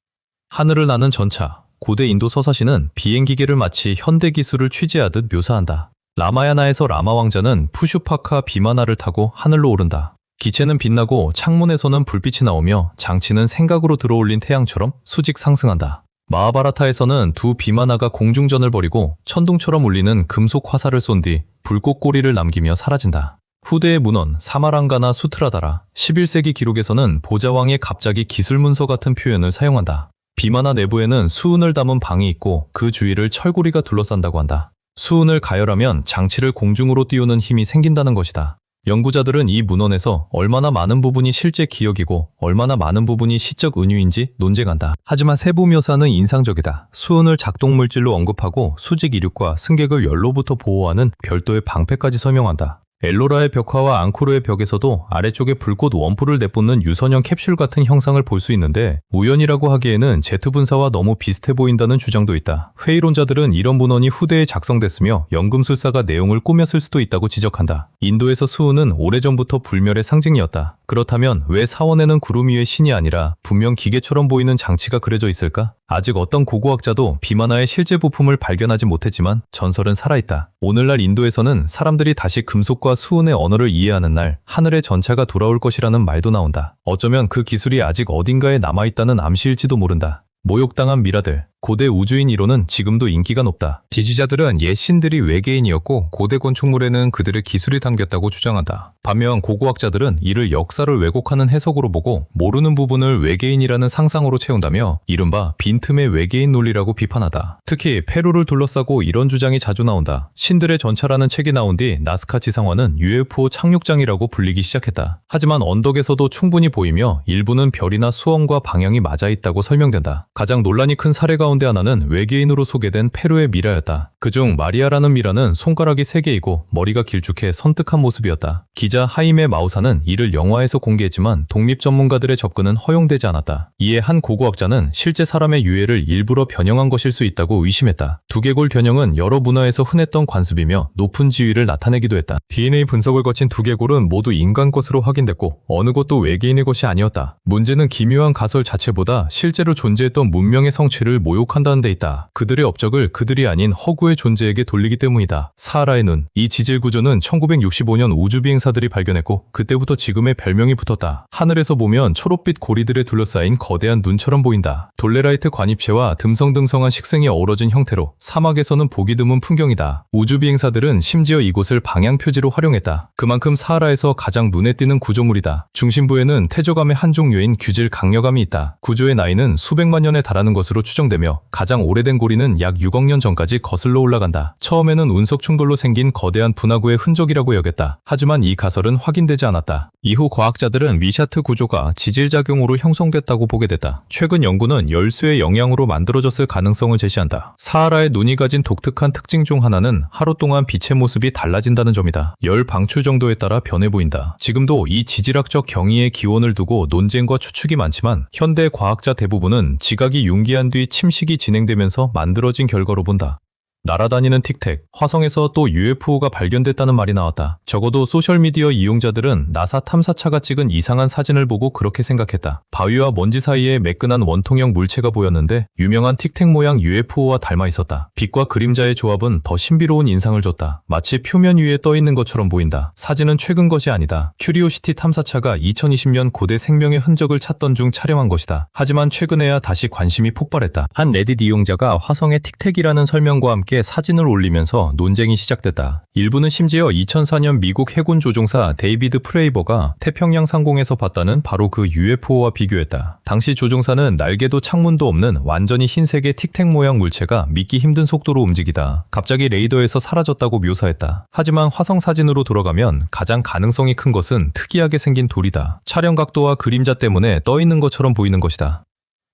하늘을 나는 전차. 고대 인도 서사시는 비행기계를 마치 현대 기술을 취재하듯 묘사한다. 라마야나에서 라마 왕자는 푸슈파카 비마나를 타고 하늘로 오른다. 기체는 빛나고 창문에서는 불빛이 나오며 장치는 생각으로 들어올린 태양처럼 수직 상승한다. 마하바라타에서는 두 비마나가 공중전을 벌이고 천둥처럼 울리는 금속 화살을 쏜 뒤 불꽃고리를 남기며 사라진다. 후대의 문헌 사마랑가나 수트라다라 11세기 기록에서는 보자왕의 갑자기 기술문서 같은 표현을 사용한다. 비마나 내부에는 수은을 담은 방이 있고 그 주위를 철고리가 둘러싼다고 한다. 수은을 가열하면 장치를 공중으로 띄우는 힘이 생긴다는 것이다. 연구자들은 이 문헌에서 얼마나 많은 부분이 실제 기억이고 얼마나 많은 부분이 시적 은유인지 논쟁한다. 하지만 세부 묘사는 인상적이다. 수은을 작동물질로 언급하고 수직 이륙과 승객을 열로부터 보호하는 별도의 방패까지 설명한다. 엘로라의 벽화와 앙코르의 벽에서도 아래쪽에 불꽃 원뿔을 내뿜는 유선형 캡슐 같은 형상을 볼 수 있는데 우연이라고 하기에는 제트 분사와 너무 비슷해 보인다는 주장도 있다. 회의론자들은 이런 문헌이 후대에 작성됐으며 연금술사가 내용을 꾸몄을 수도 있다고 지적한다. 인도에서 수은은 오래전부터 불멸의 상징이었다. 그렇다면 왜 사원에는 구름 위의 신이 아니라 분명 기계처럼 보이는 장치가 그려져 있을까? 아직 어떤 고고학자도 비마나의 실제 부품을 발견하지 못했지만 전설은 살아있다. 오늘날 인도에서는 사람들이 다시 금속과 수은의 언어를 이해하는 날 하늘의 전차가 돌아올 것이라는 말도 나온다. 어쩌면 그 기술이 아직 어딘가에 남아있다는 암시일지도 모른다. 모욕당한 미라들. 고대 우주인 이론은 지금도 인기가 높다. 지지자들은 옛 신들이 외계인이었고 고대 건축물에는 그들의 기술이 담겼다고 주장한다. 반면 고고학자들은 이를 역사를 왜곡하는 해석으로 보고 모르는 부분을 외계인이라는 상상으로 채운다며 이른바 빈틈의 외계인 논리라고 비판하다. 특히 페루를 둘러싸고 이런 주장이 자주 나온다. 신들의 전차라는 책이 나온 뒤 나스카 지상화는 UFO 착륙장이라고 불리기 시작했다. 하지만 언덕에서도 충분히 보이며 일부는 별이나 수험과 방향이 맞아 있다고 설명된다. 가장 논란이 큰 사례가 가운데 하나는 외계인으로 소개된 페루의 미라였다. 그중 마리아라는 미라는 손가락이 3개이고 머리가 길쭉해 선뜩한 모습이었다. 기자 하이메 마우사는 이를 영화에서 공개했지만 독립 전문가들의 접근은 허용되지 않았다. 이에 한 고고학자는 실제 사람의 유해를 일부러 변형한 것일 수 있다고 의심했다. 두개골 변형은 여러 문화에서 흔했던 관습이며 높은 지위를 나타내기도 했다. DNA 분석을 거친 두개골은 모두 인간 것으로 확인됐고 어느 것도 외계인의 것이 아니었다. 문제는 기묘한 가설 자체보다 실제로 존재했던 문명의 성취를 모욕한다는 데 있다. 그들의 업적을 그들이 아닌 허구의 존재에게 돌리기 때문이다. 사하라의 눈. 이 지질 구조는 1965년 우주비행사들이 발견했고 그때부터 지금의 별명이 붙었다. 하늘에서 보면 초록빛 고리들에 둘러싸인 거대한 눈처럼 보인다. 돌레라이트 관입체와 듬성듬성한 식생이 어우러진 형태로 사막에서는 보기 드문 풍경이다. 우주비행사들은 심지어 이곳을 방향표지로 활용했다. 그만큼 사하라에서 가장 눈에 띄는 구조물이다. 중심부에는 태조감의 한 종류인 규질 강력함이 있다. 구조의 나이는 수백만 년에 달하는 것으로 추정되며 가장 오래된 고리는 약 6억 년 전까지 거슬러 올라간다. 처음에는 운석 충돌로 생긴 거대한 분화구의 흔적이라고 여겼다. 하지만 이 가설은 확인되지 않았다. 이후 과학자들은 위샤트 구조가 지질작용으로 형성됐다고 보게 됐다. 최근 연구는 열수의 영향으로 만들어졌을 가능성을 제시한다. 사하라의 눈이 가진 독특한 특징 중 하나는 하루 동안 빛의 모습이 달라진다는 점이다. 열 방출 정도에 따라 변해 보인다. 지금도 이 지질학적 경위의 기원을 두고 논쟁과 추측이 많지만 현대 과학자 대부분은 지각이 융기한 뒤 침식이 진행되면서 만들어진 결과로 본다. 날아다니는 틱택, 화성에서 또 UFO가 발견됐다는 말이 나왔다. 적어도 소셜미디어 이용자들은 나사 탐사차가 찍은 이상한 사진을 보고 그렇게 생각했다. 바위와 먼지 사이에 매끈한 원통형 물체가 보였는데 유명한 틱택 모양 UFO와 닮아 있었다. 빛과 그림자의 조합은 더 신비로운 인상을 줬다. 마치 표면 위에 떠 있는 것처럼 보인다. 사진은 최근 것이 아니다. 큐리오시티 탐사차가 2020년 고대 생명의 흔적을 찾던 중 촬영한 것이다. 하지만 최근에야 다시 관심이 폭발했다. 한 레딧 이용자가 화성의 틱택이라는 설명과 함께 사진을 올리면서 논쟁이 시작됐다. 일부는 심지어 2004년 미국 해군 조종사 데이비드 프레이버가 태평양 상공에서 봤다는 바로 그 UFO와 비교했다. 당시 조종사는 날개도 창문도 없는 완전히 흰색의 틱택 모양 물체가 믿기 힘든 속도로 움직이다 갑자기 레이더에서 사라졌다고 묘사했다. 하지만 화성 사진으로 돌아가면 가장 가능성이 큰 것은 특이하게 생긴 돌이다. 촬영 각도와 그림자 때문에 떠 있는 것처럼 보이는 것이다.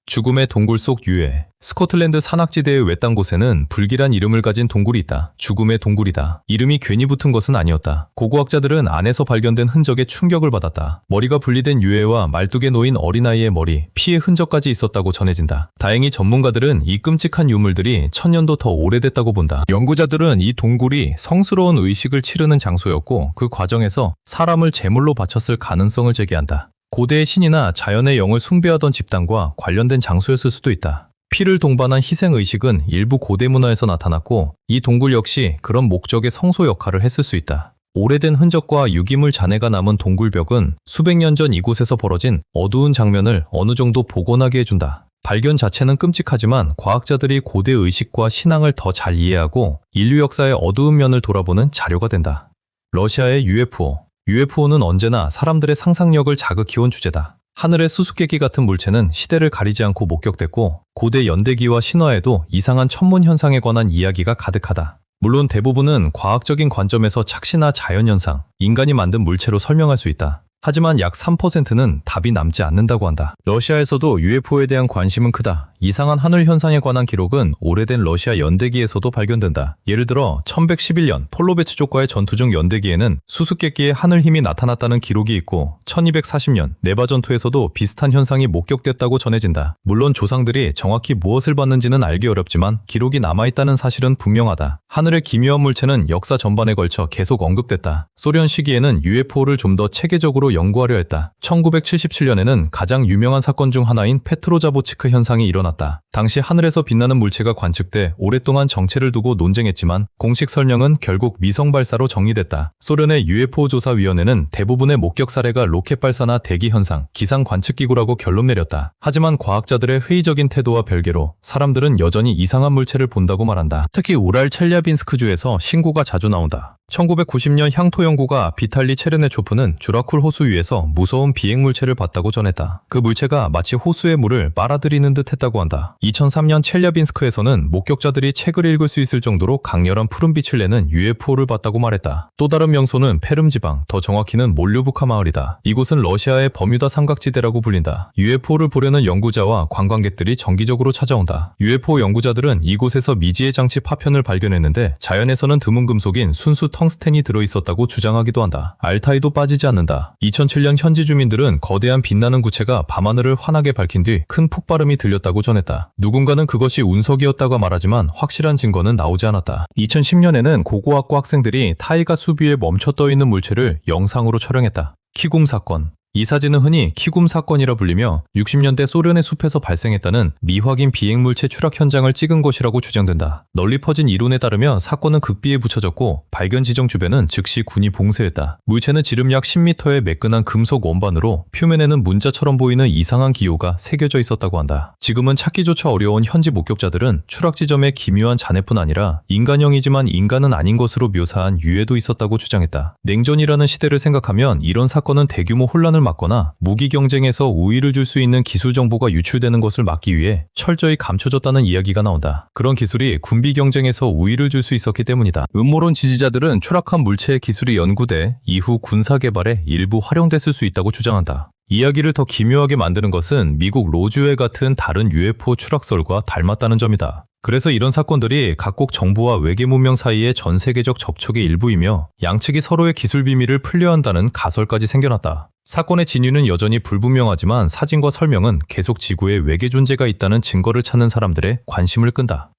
죽음의 동굴 속 유해. 스코틀랜드 산악지대의 외딴 곳에는 불길한 이름을 가진 동굴이 있다. 죽음의 동굴이다. 이름이 괜히 붙은 것은 아니었다. 고고학자들은 안에서 발견된 흔적에 충격을 받았다. 머리가 분리된 유해와 말뚝에 놓인 어린아이의 머리, 피의 흔적까지 있었다고 전해진다. 다행히 전문가들은 이 끔찍한 유물들이 1000년도 더 오래됐다고 본다. 연구자들은 이 동굴이 성스러운 의식을 치르는 장소였고 그 과정에서 사람을 제물로 바쳤을 가능성을 제기한다. 고대의 신이나 자연의 영을 숭배하던 집단과 관련된 장소였을 수도 있다. 피를 동반한 희생의식은 일부 고대 문화에서 나타났고 이 동굴 역시 그런 목적의 성소 역할을 했을 수 있다. 오래된 흔적과 유기물 잔해가 남은 동굴벽은 수백 년 전 이곳에서 벌어진 어두운 장면을 어느 정도 복원하게 해준다. 발견 자체는 끔찍하지만 과학자들이 고대 의식과 신앙을 더 잘 이해하고 인류 역사의 어두운 면을 돌아보는 자료가 된다. 러시아의 UFO. UFO는 언제나 사람들의 상상력을 자극해온 주제다. 하늘의 수수께끼 같은 물체는 시대를 가리지 않고 목격됐고 고대 연대기와 신화에도 이상한 천문 현상에 관한 이야기가 가득하다. 물론 대부분은 과학적인 관점에서 착시나 자연현상, 인간이 만든 물체로 설명할 수 있다. 하지만 약 3%는 답이 남지 않는다고 한다. 러시아에서도 UFO에 대한 관심은 크다. 이상한 하늘 현상에 관한 기록은 오래된 러시아 연대기에서도 발견된다. 예를 들어 1111년 폴로베츠족과의 전투 중 연대기에는 수수께끼의 하늘 힘이 나타났다는 기록이 있고 1240년 네바 전투에서도 비슷한 현상이 목격됐다고 전해진다. 물론 조상들이 정확히 무엇을 봤는지는 알기 어렵지만 기록이 남아있다는 사실은 분명하다. 하늘의 기묘한 물체는 역사 전반에 걸쳐 계속 언급됐다. 소련 시기에는 UFO를 좀 더 체계적으로 연구하려 했다. 1977년에는 가장 유명한 사건 중 하나인 페트로자보츠크 현상이 일어났다. 당시 하늘에서 빛나는 물체가 관측돼 오랫동안 정체를 두고 논쟁했지만 공식 설명은 결국 위성 발사로 정리됐다. 소련의 UFO 조사위원회는 대부분의 목격 사례가 로켓 발사나 대기 현상, 기상 관측기구라고 결론 내렸다. 하지만 과학자들의 회의적인 태도와 별개로 사람들은 여전히 이상한 물체를 본다고 말한다. 특히 우랄 첼리아빈스크주에서 신고가 자주 나온다. 1990년 향토 연구가 비탈리 체르네초프는 주라쿨 호수 위에서 무서운 비행 물체를 봤다고 전했다. 그 물체가 마치 호수의 물을 빨아들이는 듯 했다고 한다. 2003년 첼리아빈스크에서는 목격자들이 책을 읽을 수 있을 정도로 강렬한 푸른빛을 내는 UFO를 봤다고 말했다. 또 다른 명소는 페름 지방, 더 정확히는 몰류부카 마을이다. 이곳은 러시아의 버뮤다 삼각지대라고 불린다. UFO를 보려는 연구자와 관광객들이 정기적으로 찾아온다. UFO 연구자들은 이곳에서 미지의 장치 파편을 발견했는데 자연에서는 드문 금속인 순수 텅스텐이 들어있었다고 주장하기도 한다. 알타이도 빠지지 않는다. 2007년 현지 주민들은 거대한 빛나는 구체가 밤하늘을 환하게 밝힌 뒤 큰 폭발음이 들렸다고 전했다. 누군가는 그것이 운석이었다고 말하지만 확실한 증거는 나오지 않았다. 2010년에는 고고학과 학생들이 타이가 숲 위에 멈춰 떠있는 물체를 영상으로 촬영했다. 키굼 사건. 이 사진은 흔히 키굼 사건이라 불리며 60년대 소련의 숲에서 발생했다는 미확인 비행물체 추락 현장을 찍은 것이라고 주장된다. 널리 퍼진 이론에 따르면 사건은 극비에 붙여졌고 발견 지점 주변은 즉시 군이 봉쇄했다. 물체는 지름 약 10m의 매끈한 금속 원반으로 표면에는 문자처럼 보이는 이상한 기호가 새겨져 있었다고 한다. 지금은 찾기조차 어려운 현지 목격자들은 추락 지점에 기묘한 잔해뿐 아니라 인간형이지만 인간은 아닌 것으로 묘사한 유해도 있었다고 주장했다. 냉전이라는 시대를 생각하면 이런 사건은 대규모 혼란을 막거나 무기 경쟁에서 우위를 줄 수 있는 기술 정보가 유출되는 것을 막기 위해 철저히 감춰졌다는 이야기가 나온다. 그런 기술이 군비 경쟁에서 우위를 줄 수 있었기 때문이다. 음모론 지지자들은 추락한 물체의 기술이 연구돼 이후 군사 개발에 일부 활용됐을 수 있다고 주장한다. 이야기를 더 기묘하게 만드는 것은 미국 로즈웰 같은 다른 UFO 추락설과 닮았다는 점이다. 그래서 이런 사건들이 각국 정부와 외계 문명 사이의 전 세계적 접촉의 일부이며 양측이 서로의 기술 비밀을 풀려한다는 가설까지 생겨났다. 사건의 진위는 여전히 불분명하지만 사진과 설명은 계속 지구에 외계 존재가 있다는 증거를 찾는 사람들의 관심을 끈다.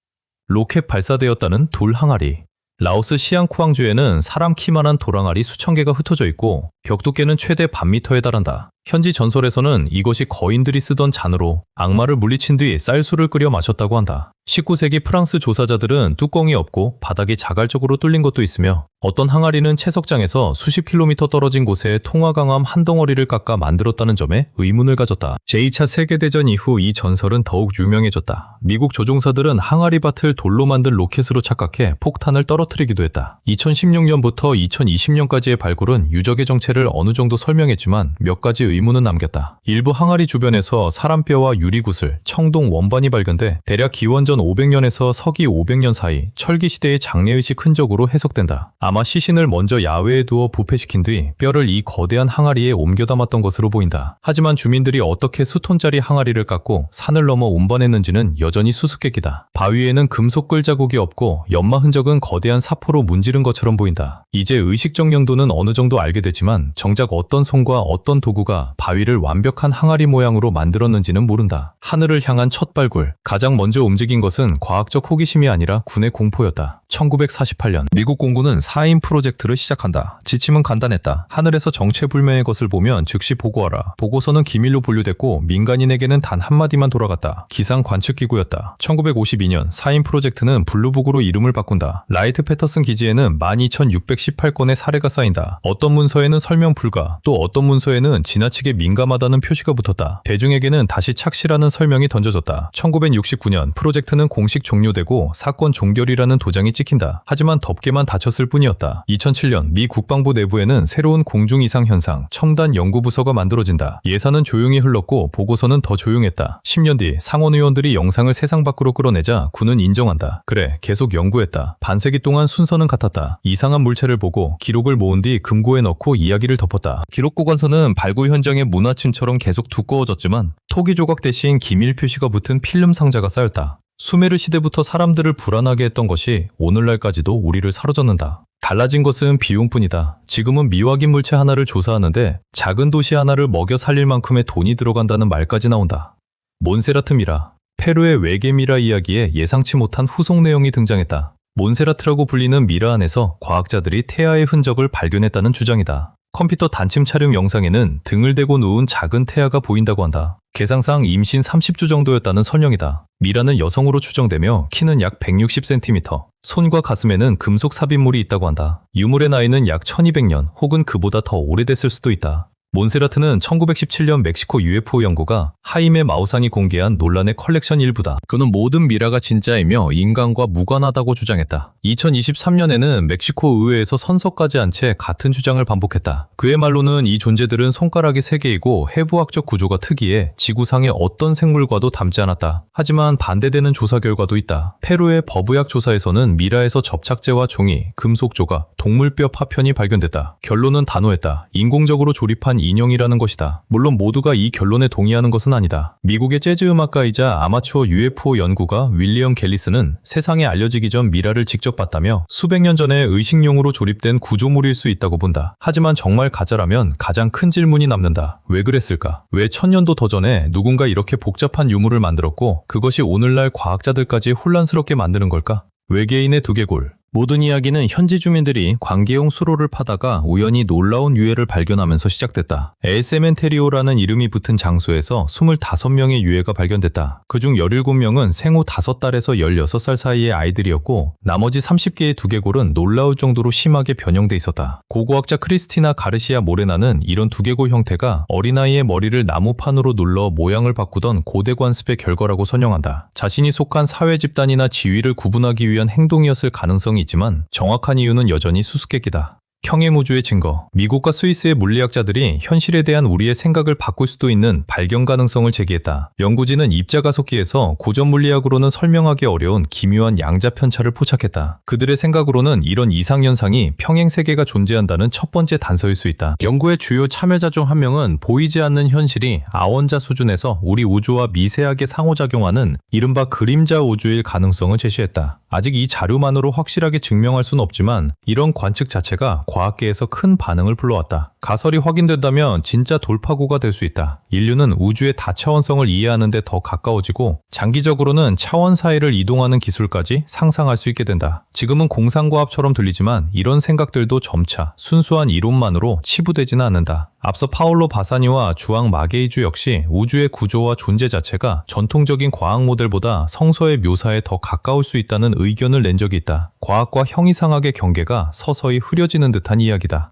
로켓 발사되었다는 돌 항아리. 라오스 시앙쿠항주에는 사람 키만한 돌 항아리 수천 개가 흩어져 있고 벽 두께는 최대 반미터에 달한다. 현지 전설에서는 이것이 거인들이 쓰던 잔으로 악마를 물리친 뒤 쌀수를 끓여 마셨다고 한다. 19세기 프랑스 조사자들은 뚜껑이 없고 바닥이 자갈적으로 뚫린 것도 있으며 어떤 항아리는 채석장에서 수십 킬로미터 떨어진 곳에 통화강암 한 덩어리를 깎아 만들었다는 점에 의문을 가졌다. 제2차 세계대전 이후 이 전설은 더욱 유명해졌다. 미국 조종사들은 항아리밭을 돌로 만든 로켓으로 착각해 폭탄을 떨어뜨리기도 했다. 2016년부터 2020년까지의 발굴은 유적의 정체를 어느 정도 설명했지만 몇 가지 의문은 남겼다. 일부 항아리 주변에서 사람뼈와 유리구슬, 청동 원반이 발견돼 대략 기원전 500년에서 서기 500년 사이 철기 시대의 장례의식 흔적으로 해석된다. 아마 시신을 먼저 야외에 두어 부패시킨 뒤 뼈를 이 거대한 항아리에 옮겨 담았던 것으로 보인다. 하지만 주민들이 어떻게 수톤짜리 항아리를 깎고 산을 넘어 운반했는지는 여전히 수수께끼다. 바위에는 금속 끌 자국이 없고 연마 흔적은 거대한 사포로 문지른 것처럼 보인다. 이제 의식적 용도는 어느 정도 알게 되지만 정작 어떤 손과 어떤 도구가 바위를 완벽한 항아리 모양으로 만들었는지는 모른다. 하늘을 향한 첫 발굴. 가장 먼저 움직인 것은 과학적 호기심이 아니라 군의 공포였다. 1948년 미국 공군은 4인 프로젝트를 시작한다. 지침은 간단했다. 하늘에서 정체불명의 것을 보면 즉시 보고하라. 보고서는 기밀로 분류됐고 민간인에게는 단 한마디만 돌아갔다. 기상 관측기구였다. 1952년 4인 프로젝트는 블루북으로 이름을 바꾼다. 라이트 패터슨 기지에는 12,618건의 사례가 쌓인다. 어떤 문서에는 설명 불가, 또 어떤 문서에는 지나치게 민감하다는 표시가 붙었다. 대중에게는 다시 착시라는 설명이 던져졌다. 1969년 프로젝트는 공식 종료되고 사건 종결이라는 도장이 찍힌다. 하지만 덮개만 닫혔을 뿐이었다. 2007년 미 국방부 내부에는 새로운 공중 이상 현상 첨단 연구부서가 만들어진다. 예산은 조용히 흘렀고 보고서는 더 조용했다. 10년 뒤 상원 의원들이 영상을 세상 밖으로 끌어내자 군은 인정한다. 그래, 계속 연구했다. 반세기 동안 순서는 같았다. 이상한 물체를 보고 기록을 모은 뒤 금고에 넣고 이야기를 덮었다. 기록 보관서는 발굴 현장의 문화침처럼 계속 두꺼워졌지만 토기 조각 대신 기밀 표시가 붙은 필름 상자가 쌓였다. 수메르 시대부터 사람들을 불안하게 했던 것이 오늘날까지도 우리를 사로잡는다. 달라진 것은 비용뿐이다. 지금은 미확인 물체 하나를 조사하는데 작은 도시 하나를 먹여 살릴 만큼의 돈이 들어간다는 말까지 나온다. 몬세라트 미라. 페루의 외계 미라 이야기에 예상치 못한 후속 내용이 등장했다. 몬세라트라고 불리는 미라 안에서 과학자들이 태아의 흔적을 발견했다는 주장이다. 컴퓨터 단침 촬영 영상에는 등을 대고 누운 작은 태아가 보인다고 한다. 계상상 임신 30주 정도였다는 설명이다. 미라는 여성으로 추정되며 키는 약 160cm, 손과 가슴에는 금속 삽입물이 있다고 한다. 유물의 나이는 약 1200년 혹은 그보다 더 오래됐을 수도 있다. 몬세라트는 1917년 멕시코 UFO 연구가 하이메 마우상이 공개한 논란의 컬렉션 일부다. 그는 모든 미라가 진짜이며 인간과 무관하다고 주장했다. 2023년에는 멕시코 의회에서 선서까지 한 채 같은 주장을 반복했다. 그의 말로는 이 존재들은 손가락이 3개이고 해부학적 구조가 특이해 지구상의 어떤 생물과도 닮지 않았다. 하지만 반대되는 조사 결과도 있다. 페루의 버브약 조사에서는 미라에서 접착제와 종이, 금속 조각, 동물뼈 파편이 발견됐다. 결론은 단호했다. 인공적으로 조립한 인형이라는 것이다. 물론 모두가 이 결론에 동의하는 것은 아니다. 미국의 재즈 음악가이자 아마추어 UFO 연구가 윌리엄 갤리스는 세상에 알려지기 전 미라를 직접 봤다며 수백 년 전에 의식용으로 조립된 구조물일 수 있다고 본다. 하지만 정말 가짜라면 가장 큰 질문이 남는다. 왜 그랬을까? 왜 1000년도 더 전에 누군가 이렇게 복잡한 유물을 만들었고 그것이 오늘날 과학자들까지 혼란스럽게 만드는 걸까? 외계인의 두개골. 모든 이야기는 현지 주민들이 관계용 수로를 파다가 우연히 놀라운 유해를 발견하면서 시작됐다. 엘세멘테리오라는 이름이 붙은 장소에서 25명의 유해가 발견됐다. 그중 17명은 생후 5달에서 16살 사이의 아이들이었고 나머지 30개의 두개골은 놀라울 정도로 심하게 변형돼 있었다. 고고학자 크리스티나 가르시아 모레나는 이런 두개골 형태가 어린아이의 머리를 나무판으로 눌러 모양을 바꾸던 고대 관습의 결과라고 설명한다. 자신이 속한 사회 집단이나 지위를 구분하기 위한 행동이었을 가능성이 있지만 정확한 이유는 여전히 수수께끼다. 평행우주의 증거. 미국과 스위스의 물리학자들이 현실에 대한 우리의 생각을 바꿀 수도 있는 발견 가능성을 제기했다. 연구진은 입자가속기에서 고전 물리학으로는 설명하기 어려운 기묘한 양자 편차를 포착했다. 그들의 생각으로는 이런 이상현상이 평행세계가 존재한다는 첫 번째 단서일 수 있다. 연구의 주요 참여자 중 한 명은 보이지 않는 현실이 아원자 수준에서 우리 우주와 미세하게 상호작용하는 이른바 그림자 우주일 가능성을 제시했다. 아직 이 자료만으로 확실하게 증명할 수는 없지만 이런 관측 자체가 과학계에서 큰 반응을 불러왔다. 가설이 확인된다면 진짜 돌파구가 될 수 있다. 인류는 우주의 다차원성을 이해하는 데 더 가까워지고 장기적으로는 차원 사이를 이동하는 기술까지 상상할 수 있게 된다. 지금은 공상과학처럼 들리지만 이런 생각들도 점차 순수한 이론만으로 치부되지는 않는다. 앞서 파올로 바사니와 주앙 마게이주 역시 우주의 구조와 존재 자체가 전통적인 과학 모델보다 성서의 묘사에 더 가까울 수 있다는 의견을 낸 적이 있다. 과학과 형이상학의 경계가 서서히 흐려지는 듯한 이야기다.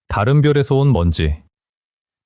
다른 별에서 온 먼지.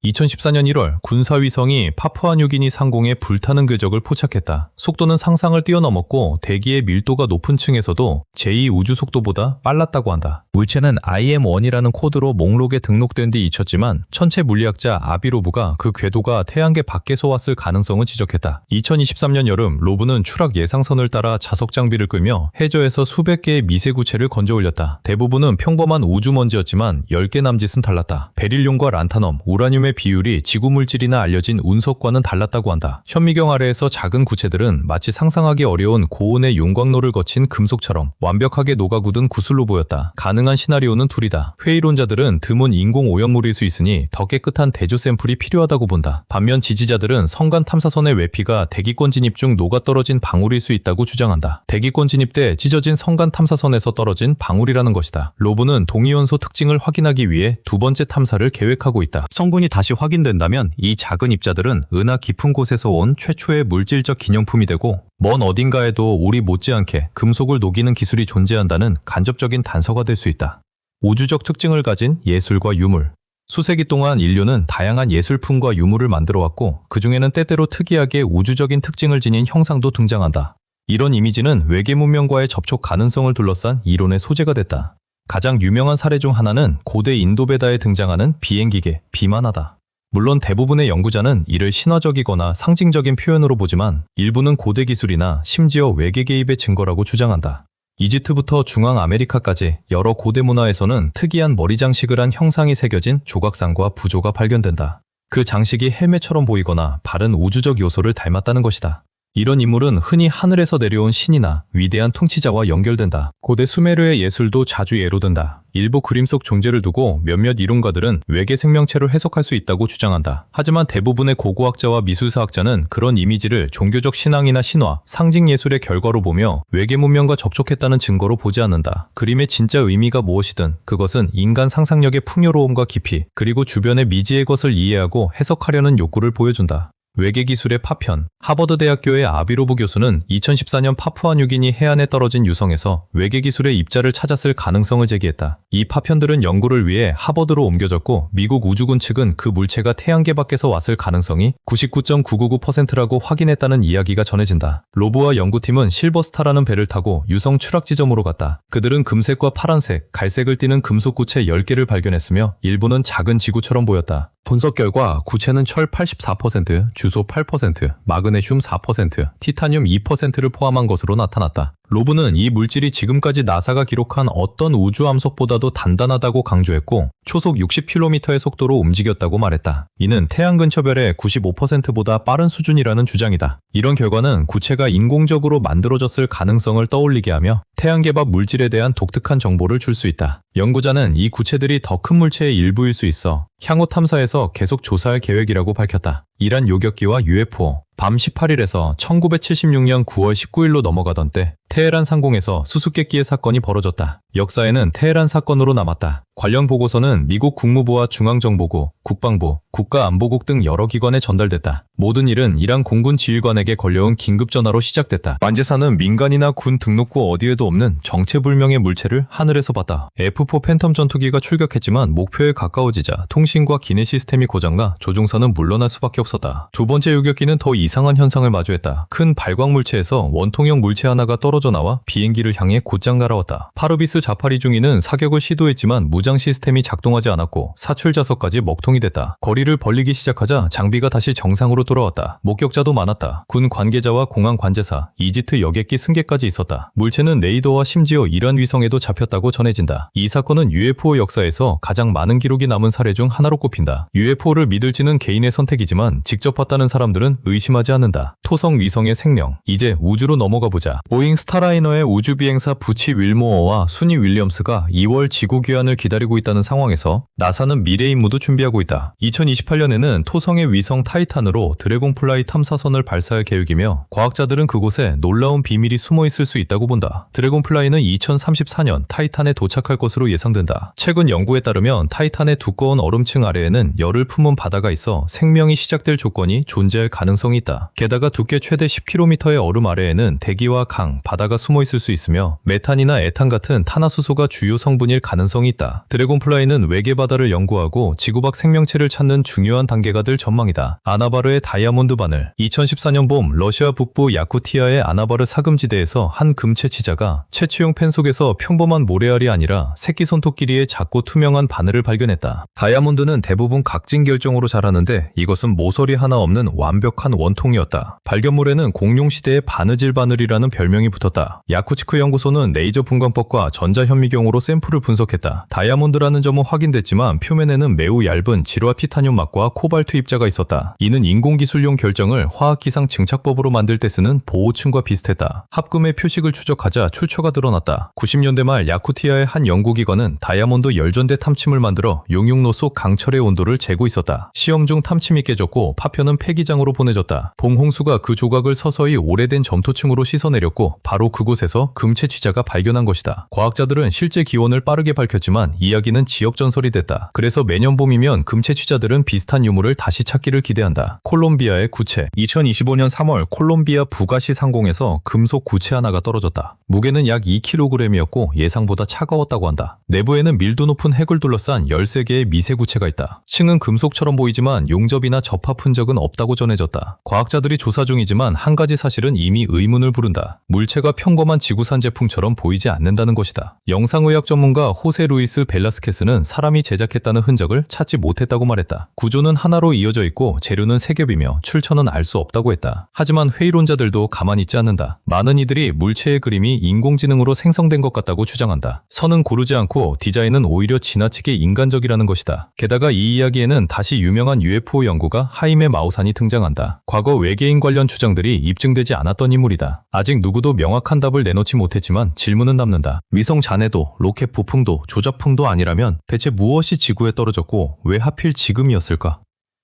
2014년 1월 군사위성이 파푸아뉴기니 상공에 불타는 궤적을 포착했다. 속도는 상상을 뛰어넘었고 대기의 밀도가 높은 층에서도 제2 우주 속도보다 빨랐다고 한다. 물체는 IM-1이라는 코드로 목록에 등록된 뒤 잊혔지만 천체 물리학자 아비로브가 그 궤도가 태양계 밖에서 왔을 가능성을 지적했다. 2023년 여름 로브는 추락 예상선을 따라 자석 장비를 끌며 해저에서 수백 개의 미세 구체를 건져 올렸다. 대부분은 평범한 우주먼지였지만 10개 남짓은 달랐다. 베릴륨과 란타넘, 우라늄의 비율이 지구 물질이나 알려진 운석과는 달랐다고 한다. 현미경 아래에서 작은 구체들은 마치 상상하기 어려운 고온의 용광로를 거친 금속처럼 완벽하게 녹아굳은 구슬로 보였다. 가능한 시나리오는 둘이다. 회의론자들은 드문 인공 오염물일 수 있으니 더 깨끗한 대조 샘플이 필요하다고 본다. 반면 지지자들은 성간 탐사선의 외피가 대기권 진입 중 녹아떨어진 방울일 수 있다고 주장한다. 대기권 진입 때 찢어진 성간 탐사선에서 떨어진 방울이라는 것이다. 로브는 동위원소 특징을 확인하기 위해 두 번째 탐사를 계획하고 있다. 성분이 다시 확인된다면 이 작은 입자들은 은하 깊은 곳에서 온 최초의 물질적 기념품이 되고 먼 어딘가에도 우리 못지않게 금속을 녹이는 기술이 존재한다는 간접적인 단서가 될 수 있다. 우주적 특징을 가진 예술과 유물. 수세기 동안 인류는 다양한 예술품과 유물을 만들어왔고 그 중에는 때때로 특이하게 우주적인 특징을 지닌 형상도 등장한다. 이런 이미지는 외계 문명과의 접촉 가능성을 둘러싼 이론의 소재가 됐다. 가장 유명한 사례 중 하나는 고대 인도베다에 등장하는 비행기계 비마나다. 물론 대부분의 연구자는 이를 신화적이거나 상징적인 표현으로 보지만 일부는 고대 기술이나 심지어 외계 개입의 증거라고 주장한다. 이집트부터 중앙아메리카까지 여러 고대 문화에서는 특이한 머리 장식을 한 형상이 새겨진 조각상과 부조가 발견된다. 그 장식이 헬멧처럼 보이거나 바른 우주적 요소를 닮았다는 것이다. 이런 인물은 흔히 하늘에서 내려온 신이나 위대한 통치자와 연결된다. 고대 수메르의 예술도 자주 예로 든다. 일부 그림 속 존재를 두고 몇몇 이론가들은 외계 생명체로 해석할 수 있다고 주장한다. 하지만 대부분의 고고학자와 미술사학자는 그런 이미지를 종교적 신앙이나 신화, 상징 예술의 결과로 보며 외계 문명과 접촉했다는 증거로 보지 않는다. 그림의 진짜 의미가 무엇이든 그것은 인간 상상력의 풍요로움과 깊이, 그리고 주변의 미지의 것을 이해하고 해석하려는 욕구를 보여준다. 외계 기술의 파편. 하버드 대학교의 아비로브 교수는 2014년 파푸아뉴기니 해안에 떨어진 유성에서 외계 기술의 입자를 찾았을 가능성을 제기했다. 이 파편들은 연구를 위해 하버드로 옮겨졌고 미국 우주군 측은 그 물체가 태양계 밖에서 왔을 가능성이 99.999%라고 확인했다는 이야기가 전해진다. 로브와 연구팀은 실버스타라는 배를 타고 유성 추락 지점으로 갔다. 그들은 금색과 파란색, 갈색을 띠는 금속 구체 10개를 발견했으며 일부는 작은 지구처럼 보였다. 분석 결과 구체는 철 84%, 주소 8%, 마그네슘 4%, 티타늄 2%를 포함한 것으로 나타났다. 로브는 이 물질이 지금까지 나사가 기록한 어떤 우주 암석보다도 단단하다고 강조했고 초속 60km의 속도로 움직였다고 말했다. 이는 태양 근처 별의 95%보다 빠른 수준이라는 주장이다. 이런 결과는 구체가 인공적으로 만들어졌을 가능성을 떠올리게 하며 태양계 밖 물질에 대한 독특한 정보를 줄 수 있다. 연구자는 이 구체들이 더 큰 물체의 일부일 수 있어 향후 탐사에서 계속 조사할 계획이라고 밝혔다. 이란 요격기와 UFO. 밤 18일에서 1976년 9월 19일로 넘어가던 때 테헤란 상공에서 수수께끼의 사건이 벌어졌다. 역사에는 테헤란 사건으로 남았다. 관련 보고서는 미국 국무부와 중앙정보국, 국방부, 국가안보국 등 여러 기관에 전달됐다. 모든 일은 이란 공군 지휘관에게 걸려온 긴급전화로 시작됐다. 만제사는 민간이나 군 등록부 어디에도 없는 정체불명의 물체를 하늘에서 봤다. F4 팬텀 전투기가 출격했지만 목표에 가까워지자 통신과 기내 시스템이 고장나 조종사는 물러날 수밖에 없었다. 두 번째 요격기는 더 이상한 현상을 마주했다. 큰 발광 물체에서 원통형 물체 하나가 떨어져 나와 비행기를 향해 곧장 날아왔다. 파르비스 자파리 중위는 사격을 시도했지만 무장 시스템이 작동하지 않았고 사출 자석까지 먹통이 됐다. 거리를 벌리기 시작하자 장비가 다시 정상으로 돌아왔다. 목격자도 많았다. 군 관계자와 공항 관제사, 이지트 여객기 승객까지 있었다. 물체는 레이더와 심지어 이란 위성에도 잡혔다고 전해진다. 이 사건은 UFO 역사에서 가장 많은 기록이 남은 사례 중 하나로 꼽힌다. UFO를 믿을지는 개인의 선택이지만 직접 봤다는 사람들은 의심하지 않는다. 토성 위성의 생명. 이제 우주로 넘어가 보자. 보잉 스타라이너의 우주비행사 부치 윌모어와 순이 윌리엄스가 2월 지구 귀환을 기다리고 있다는 상황에서 나사는 미래 임무도 준비하고 있다. 2028년에는 토성의 위성 타이탄으로 드래곤플라이 탐사선을 발사할 계획이며 과학자들은 그곳에 놀라운 비밀이 숨어 있을 수 있다고 본다. 드래곤플라이는 2034년 타이탄에 도착할 것으로 예상된다. 최근 연구에 따르면 타이탄의 두꺼운 얼음층 아래에는 열을 품은 바다가 있어 생명이 시작될 조건이 존재할 가능성이 있다. 게다가 두께 최대 10km의 얼음 아래에는 대기와 강, 바다가 숨어 있을 수 있으며 메탄이나 에탄 같은 탄화수소가 주요 성분일 가능성이 있다. 드래곤플라이는 외계 바다를 연구하고 지구 밖 생명체를 찾는 중요한 단계가 될 전망이다. 아나바르의 다이아몬드 바늘. 2014년 봄 러시아 북부 야쿠티아의 아나바르 사금지대에서 한 금채취자가 채취용 펜 속에서 평범한 모래알이 아니라 새끼 손톱 길이의 작고 투명한 바늘을 발견했다. 다이아몬드는 대부분 각진 결정으로 자라는데 이것은 모서리 하나 없는 완벽한 원통이었다. 발견물에는 공룡시대의 바느질 바늘이라는 별명이 붙었다. 야쿠츠크 연구소는 레이저 분광법과 전자현미경으로 샘플을 분석했다. 다이아몬드라는 점은 확인됐지만 표면에는 매우 얇은 질화 티타늄 막과 코발트 입자가 있었다. 이는 인공기술용 결정을 화학기상 증착법으로 만들 때 쓰는 보호층과 비슷했다. 합금의 표식을 추적하자 출처가 드러났다. 90년대 말 야쿠티아의 한 연구기관은 다이아몬드 열전대 탐침을 만들어 용융로 속 강철의 온도를 재고 있었다. 시험 중 탐침이 깨졌고 파편은 폐기장으로 보내졌다. 봉홍수가 그 조각을 서서히 오래된 점토층으로 씻어내렸고 바로 그곳에서 금채취자가 발견한 것이다. 과학자들은 실제 기원을 빠르게 밝혔지만 이야기는 지역전설이 됐다. 그래서 매년 봄이면 금채취자들은 비슷한 유물을 다시 찾기를 기대한다. 콜롬비아의 구체. 2025년 3월 콜롬비아 부가시 상공에서 금속 구체 하나가 떨어졌다. 무게는 약 2kg이었고 예상보다 차가웠다고 한다. 내부에는 밀도 높은 핵을 둘러싼 13개의 미세 구체가 있다. 층은 금속처럼 보이지만 용접이나 접합 흔적은 없다고 전해졌다. 과학자들이 조사 중이지만 한 가지 사실은 이미 의문을 부른다. 물체가 평범한 지구산 제품처럼 보이지 않는다는 것이다. 말했다. 영상의학 전문가 호세 루이스 벨라스케스는 사람이 제작했다는 흔적을 찾지 못했다고 말했다. 구조는 하나로 이어져 있고 재료는 세 겹이며 출처는 알 수 없다고 했다. 하지만 회의론자들도 가만히 있지 않는다. 많은 이들이 물체의 그림이 인공지능으로 생성된 것 같다고 주장한다. 선은 고르지 않고 디자인은 오히려 지나치게 인간적이라는 것이다. 게다가 이 이야기에는 다시 유명한 UFO 연구가 하이메 마우산이 등장한다. 과거 외계인 관련 주장들이 입증되지 않았던 인물이다. 아직 누구도 명확한 답을 내놓지 못했지만 질문은 남는다. 위성 잔해도 로켓 부풍도 조작풍도 아니라면 대체 무엇이 지구에 떨어졌고 왜 하필 지금이었을까?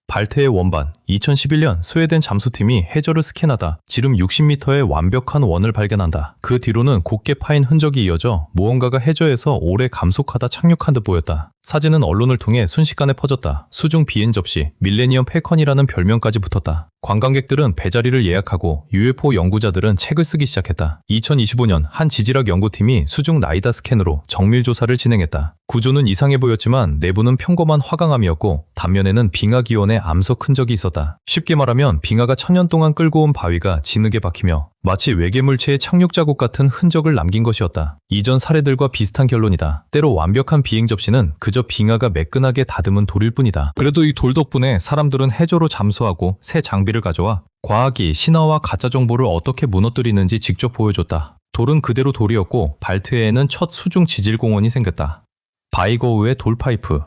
발테의 원반. 2011년 스웨덴 잠수팀이 해저를 스캔하다 지름 60m의 완벽한 원을 발견한다. 그 뒤로는 곱게 파인 흔적이 이어져 무언가가 해저에서 오래 감속하다 착륙한 듯 보였다. 사진은 언론을 통해 순식간에 퍼졌다. 수중 비행 접시, 밀레니엄 패컨이라는 별명까지 붙었다. 관광객들은 배자리를 예약하고 UFO 연구자들은 책을 쓰기 시작했다. 2025년 한 지질학 연구팀이 수중 라이다 스캔으로 정밀 조사를 진행했다. 구조는 이상해 보였지만 내부는 평범한 화강암이었고 단면에는 빙하 기원의 암석 흔적이 있었다. 쉽게 말하면 빙하가 천년 동안 끌고 온 바위가 진흙에 박히며 마치 외계물체의 착륙 자국 같은 흔적을 남긴 것이었다. 이전 사례들과 비슷한 결론이다. 때로 완벽한 비행 접시는 그저 빙하가 매끈하게 다듬은 돌일 뿐이다. 그래도 이 돌 덕분에 사람들은 해저로 잠수하고 새 장비를 가져와 과학이 신화와 가짜 정보를 어떻게 무너뜨리는지 직접 보여줬다. 돌은 그대로 돌이었고 발트해에는 첫 수중 지질공원이 생겼다. 바이거우의 돌파이프.